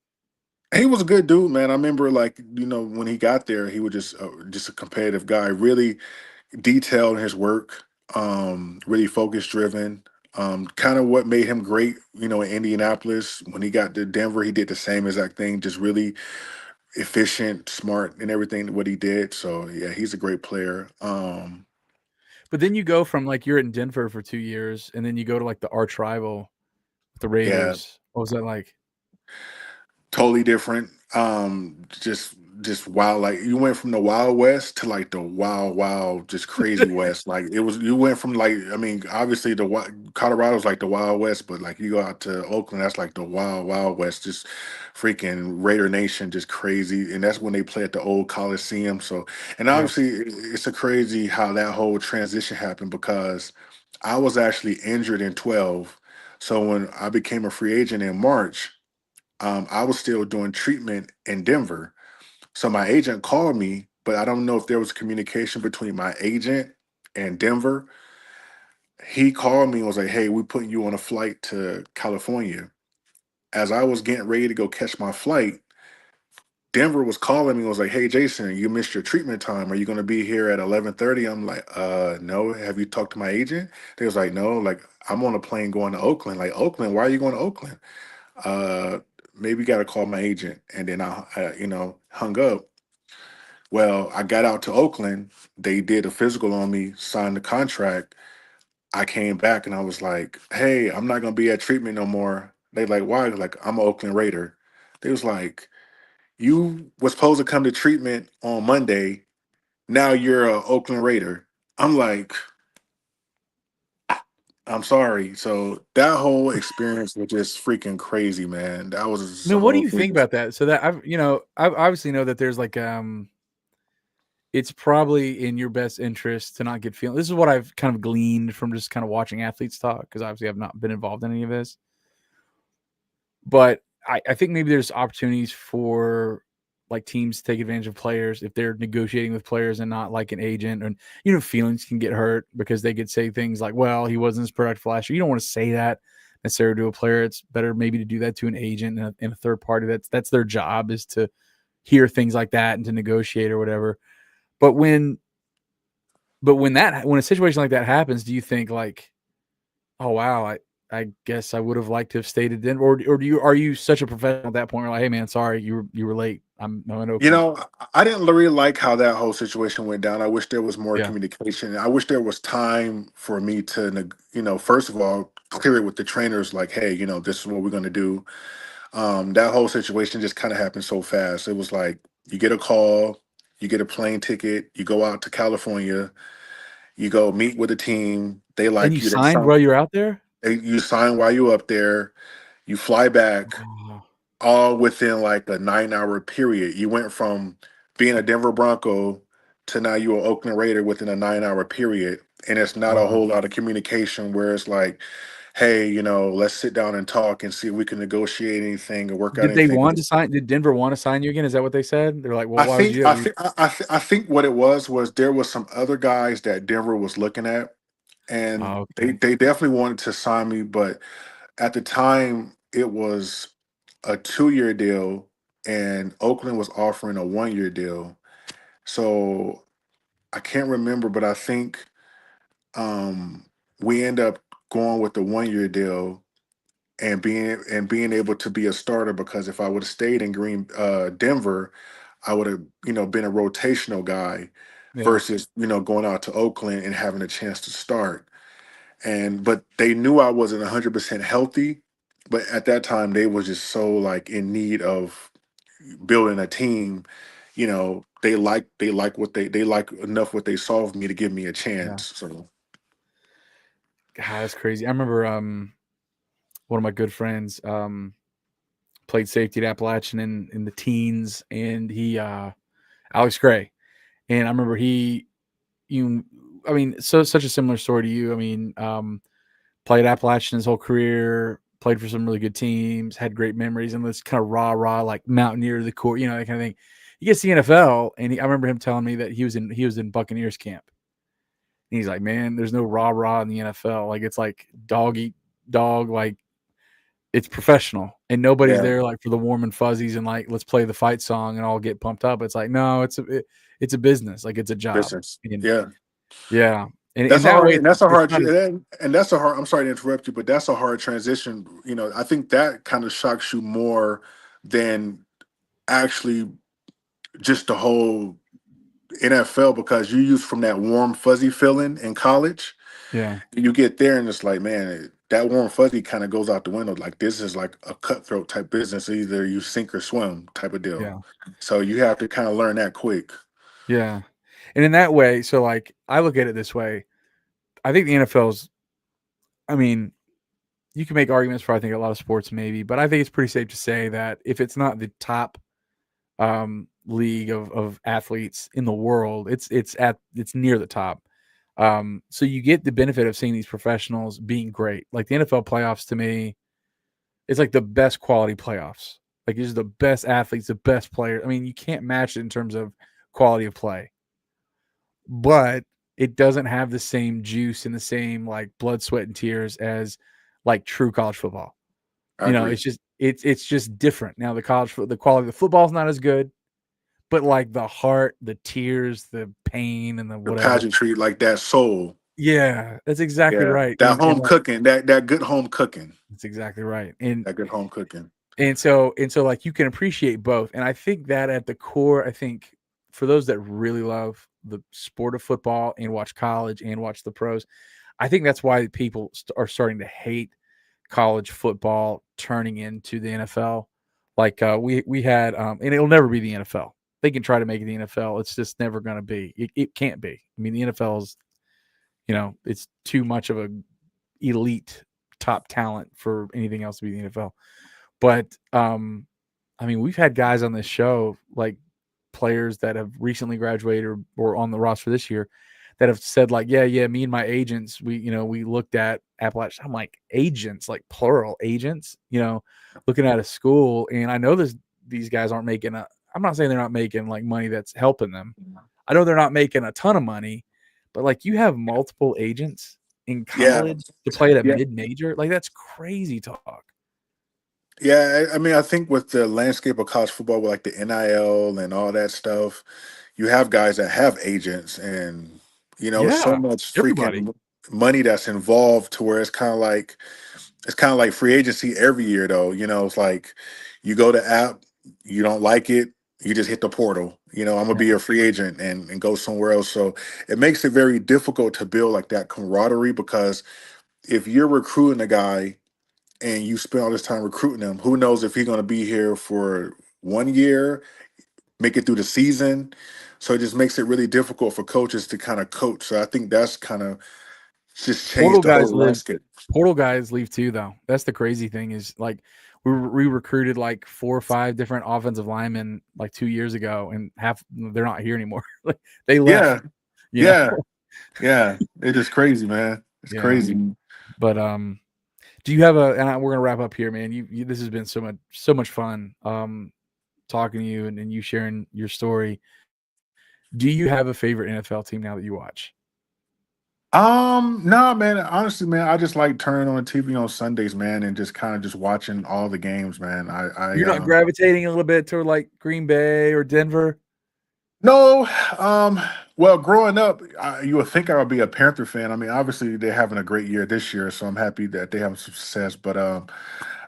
he was a good dude, man. I remember, like, when he got there, he was just a competitive guy, really detailed in his work, really focus driven. Kind of what made him great, in Indianapolis. When he got to Denver, he did the same exact thing, just really efficient, smart, and everything what he did. So yeah, he's a great player.
But then you go from like you're in Denver for 2 years, and then you go to like the arch rival, the
Yeah,
Raiders. What was that like?
totally different. Just wild. Like you went from the Wild West to like the wild, just crazy West. Like it was. You went from like, I mean, obviously Colorado's like the Wild West, but like you go out to Oakland, that's like the wild West. Just freaking Raider Nation, just crazy. And that's when they play at the old Coliseum. So, and
Yep.
obviously it's a crazy how that whole transition happened because I was actually injured in 12. So when I became a free agent in March, I was still doing treatment in Denver. So my agent called me but I don't know if there was communication between my agent and Denver. He called me and was like, "Hey, we putting you on a flight to California." As I was getting ready to go catch my flight, Denver was calling me and was like, "Hey, Jason, you missed your treatment time. Are you going to be here at 11:30?" I'm like, no. Have you talked to my agent?" They was like, "No, like I'm on a plane going to Oakland." Like, "Oakland? Why are you going to Oakland?" Uh, Maybe got to call my agent. And then I hung up. Well, I got out to Oakland. They did a physical on me, signed the contract. I came back and I was like, "Hey, I'm not gonna be at treatment no more." They like, "Why?" Like, "I'm an Oakland Raider." They was like, "You was supposed to come to treatment on Monday. Now you're a Oakland Raider." I'm like, "I'm sorry." So that whole experience was just freaking crazy, man. That was
I
just a
mean, what do
whole
you think
thing.
about that? So that I obviously know that there's like it's probably in your best interest to not get feeling. This is what I've kind of gleaned from just kind of watching athletes talk, because obviously I've not been involved in any of this. But I think maybe there's opportunities for like teams to take advantage of players if they're negotiating with players and not like an agent. And feelings can get hurt because they could say things like, "Well, he wasn't as productive last year." You don't want to say that necessarily to a player. It's better maybe to do that to an agent and a third party. That's their job, is to hear things like that and to negotiate or whatever. But when a situation like that happens, do you think like, "Oh wow, I guess I would have liked to have stayed at Denver," or are you such a professional at that point? You're like, "Hey man, sorry, you were late. I'm in
You
Oakland."
know, I didn't really like how that whole situation went down. I wish there was more
Yeah,
communication. I wish there was time for me to, first of all, clear it with the trainers, like, "Hey, this is what we're going to do." That whole situation just kind of happened so fast. It was like you get a call, you get a plane ticket, you go out to California, you go meet with a team. They
and
like
you
you.
signed while you're out there.
You sign while you up there. You fly back
Oh,
all within like a 9 hour period. You went from being a Denver Bronco to now you're an Oakland Raider within a 9 hour period. And it's not a
wow.
whole lot of communication where it's like, "Hey, let's sit down and talk and see if we can negotiate anything or work out
Did they
anything."
want to sign? Did Denver want to sign you again? Is that what they said? They're like, "Well,
I
why would
think
you
I
do that?"
think I think what it was there was some other guys that Denver was looking at, and
Oh,
they
okay.
they definitely wanted to sign me, but at the time it was a 2 year deal, and Oakland was offering a 1 year deal. So I can't remember, but I think we end up going with the 1 year deal and being able to be a starter, because if I would have stayed in Denver, I would have been a rotational guy
Yeah,
versus going out to Oakland and having a chance to start. And but they knew I wasn't 100% healthy, but at that time they was just so like in need of building a team. They like enough what they saw of me to give me a
yeah.
chance. So
God, that's crazy. I remember one of my good friends played safety at Appalachian in the teens, and he Alex Gray, and I remember you I mean, so such a similar story to you. I mean, played Appalachian his whole career, played for some really good teams, had great memories, and this kind of rah like mountaineer to the court, that kind of thing. He gets to the NFL, and I remember him telling me that he was in Buccaneers camp. And he's like, "Man, there's no rah in the NFL. Like it's like dog eat dog. Like it's professional, and nobody's
yeah,
there like for the warm and fuzzies and like let's play the fight song and all get pumped up. It's like no, it's a business. Like it's a job.
business.
And
Yeah.
yeah, and
That's
in
a
that
hard,
way,
and that's a
it's
hard,
not as
and that's a hard. I'm sorry to interrupt you, but that's a hard transition. I think that kind of shocks you more than actually just the whole NFL, because you use from that warm fuzzy feeling in college.
yeah,
You get there and it's like, man, that warm fuzzy kind of goes out the window. Like this is like a cutthroat type business. Either you sink or swim type of deal.
yeah.
So you have to kind of learn that quick.
Yeah. And in that way, so like I look at it this way. I think the NFL's I mean, you can make arguments for I think a lot of sports maybe, but I think it's pretty safe to say that if it's not the top league of athletes in the world, it's near the top. So you get the benefit of seeing these professionals being great. Like the NFL playoffs to me, it's like the best quality playoffs. Like it's the best athletes, the best players. I mean, you can't match it in terms of quality of play, but it doesn't have the same juice and the same like blood, sweat, and tears as like true college football.
I
You know,
agree.
it's just different. Now the quality of the football is not as good, but like the heart, the tears, the pain, and the
The
whatever.
pageantry, like that soul.
Yeah, that's exactly
Yeah.
right.
That
And
home
like,
cooking, that good home cooking.
that's exactly right. And
That good home cooking.
and so like you can appreciate both. And I think that at the core, I think for those that really love the sport of football and watch college and watch the pros, I think that's why people are starting to hate college football turning into the NFL. Like we had, and it'll never be the NFL. They can try to make it the NFL. It's just never going to be. It can't be. I mean, the NFL is, it's too much of a elite top talent for anything else to be the NFL. But I mean, we've had guys on this show, like players that have recently graduated or on the roster this year, that have said like, yeah, me and my agents, we looked at Appalachian. I'm like, agents, like plural agents, looking at a school, and I know these guys aren't making I'm not saying they're not making like money that's helping them. I know they're not making a ton of money, but like you have multiple agents in
Yeah.
college to play at a
Yeah.
mid-major, like that's crazy talk.
Yeah. I mean, I think with the landscape of college football, with like the NIL and all that stuff, you have guys that have agents, and so
Yeah,
much
everybody.
freaking money that's involved to where it's kind of like free agency every year though. It's like you go to app, you don't like it, you just hit the portal. I'm gonna be a free agent and go somewhere else. So it makes it very difficult to build like that camaraderie, because if you're recruiting a guy and you spend all this time recruiting him, who knows if he's gonna be here for 1 year, make it through the season. So it just makes it really difficult for coaches to kind of coach. So I think that's kind of just
Portal
changed the whole
guys live.
landscape.
Portal guys leave too, though. That's the crazy thing is like we recruited like 4 or 5 different offensive linemen like 2 years ago, and half they're not here anymore. Like they left,
Yeah,
you know.
yeah, yeah. It is crazy, man. It's
Yeah,
crazy.
but do you have we're gonna wrap up here, man. This has been so much fun talking to you and you sharing your story. Do you have a favorite NFL team now that you watch?
No, man. Honestly, man, I just like turning on the TV on Sundays, man, and just kind of just watching all the games, man.
You're not gravitating a little bit toward like Green Bay or Denver?
No, um, well, growing up, you would think I would be a Panther fan. I mean, obviously they're having a great year this year, so I'm happy that they have some success. But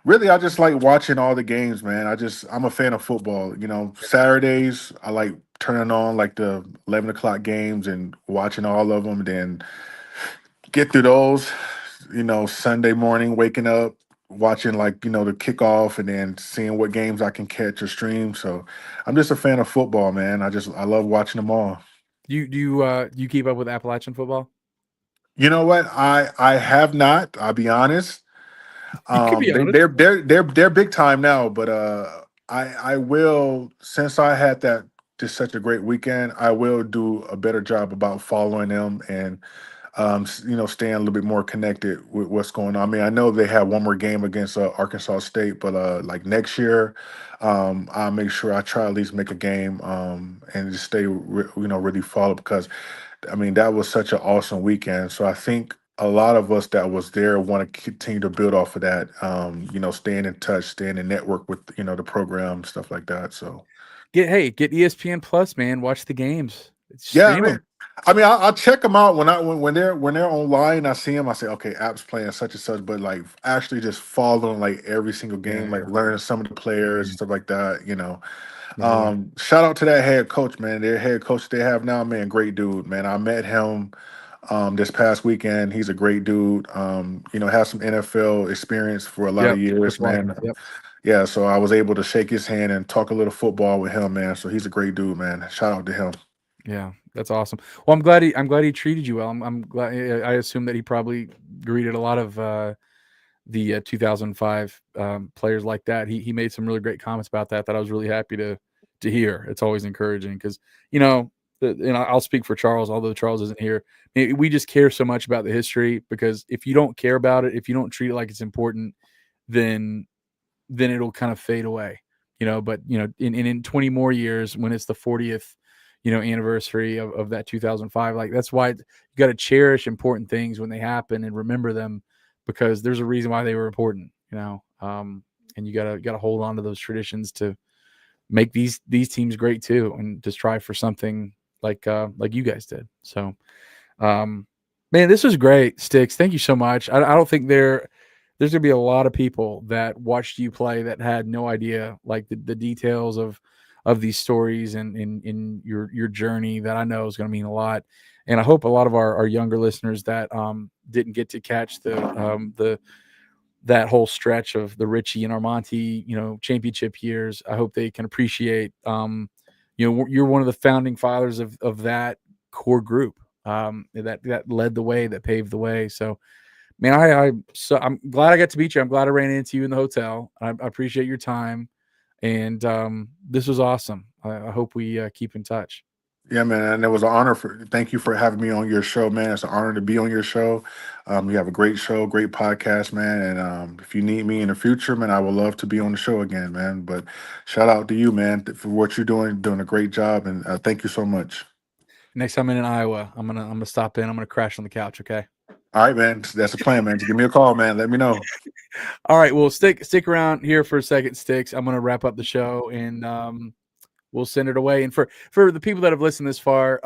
really, I just like watching all the games, man. I'm a fan of football. Saturdays I like turning on like the 11 o'clock games and watching all of them. Then get through those. Sunday morning, waking up, watching like the kickoff, and then seeing what games I can catch or stream. So I'm just a fan of football, man. I love watching them all.
Do you keep up with Appalachian football?
You know what? I have not. I'll be honest.
You could be
They
honest.
they're big time now, but I will, since I had that just such a great weekend. I will do a better job about following them and staying a little bit more connected with what's going on. I mean, I know they have one more game against Arkansas State, but like next year, I'll make sure I try at least make a game and just stay really follow, because I mean, that was such an awesome weekend. So I think a lot of us that was there want to continue to build off of that. Staying in touch, staying in network with the program, stuff like that. So
Get ESPN Plus, man. Watch the games.
yeah, I
Stream
mean,
them.
I'll check them out when they're online. I see them. I say, okay, app's playing such and such. But like actually just following like every single game, like
Yeah.
learning some of the players and
Mhm.
stuff like that.
Yeah.
Shout out to that head coach, man. Their head coach they have now, man, great dude, man. I met him this past weekend. He's a great dude. Has some NFL experience for a lot of
Yep. Chris
years,
Walker.
man.
Yep.
Yeah, so I was able to shake his hand and talk a little football with him, man. So he's a great dude, man. Shout out to him.
Yeah, that's awesome. Well, I'm glad he treated you well. I'm glad. I assume that he probably greeted a lot of the 2005 players like that. He made some really great comments about that I was really happy to hear. It's always encouraging because I'll speak for Charles, although Charles isn't here. We just care so much about the history, because if you don't care about it, if you don't treat it like it's important, then it'll kind of fade away. But in 20 more years, when it's the 40th anniversary of that 2005. Like, that's why you got to cherish important things when they happen and remember them, because there's a reason why they were important, and you gotta hold on to those traditions to make these teams great too, and to strive for something like you guys did. So, man, this was great, Sticks. Thank you so much. I don't think there's gonna be a lot of people that watched you play that had no idea, like, the details of these stories and in your journey, that I know is going to mean a lot. And I hope a lot of our younger listeners that didn't get to catch that whole stretch of the Richie and Armonte, championship years, I hope they can appreciate, you're one of the founding fathers of that core group, that led the way, that paved the way. So, man, I'm glad I got to meet you. I'm glad I ran into you in the hotel. I appreciate your time, and this was awesome. I hope we keep in touch.
Yeah, man, and it was an honor. Thank you for having me on your show, man. It's an honor to be on your show. You have a great show, great podcast, man. And if you need me in the future, man, I would love to be on the show again, man. But shout out to you, man, for what you're doing a great job, and thank you so much.
Next time I'm in Iowa, I'm gonna stop in. I'm gonna crash on the couch. Okay.
All right, man. That's the plan, man. Give me a call, man. Let me know.
All right. Well, stick around here for a second, Sticks. I'm gonna wrap up the show, and we'll send it away. And for the people that have listened this far,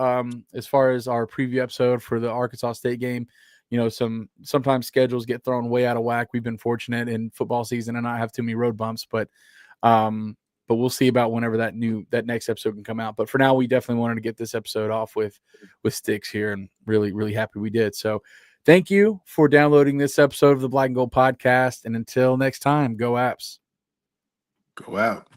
as far as our preview episode for the Arkansas State game, sometimes schedules get thrown way out of whack. We've been fortunate in football season and not have too many road bumps, but we'll see about whenever that next episode can come out. But for now, we definitely wanted to get this episode off with Sticks here, and really, really happy we did. So thank you for downloading this episode of the Black and Gold Podcast. And until next time, go Apps.
Go out.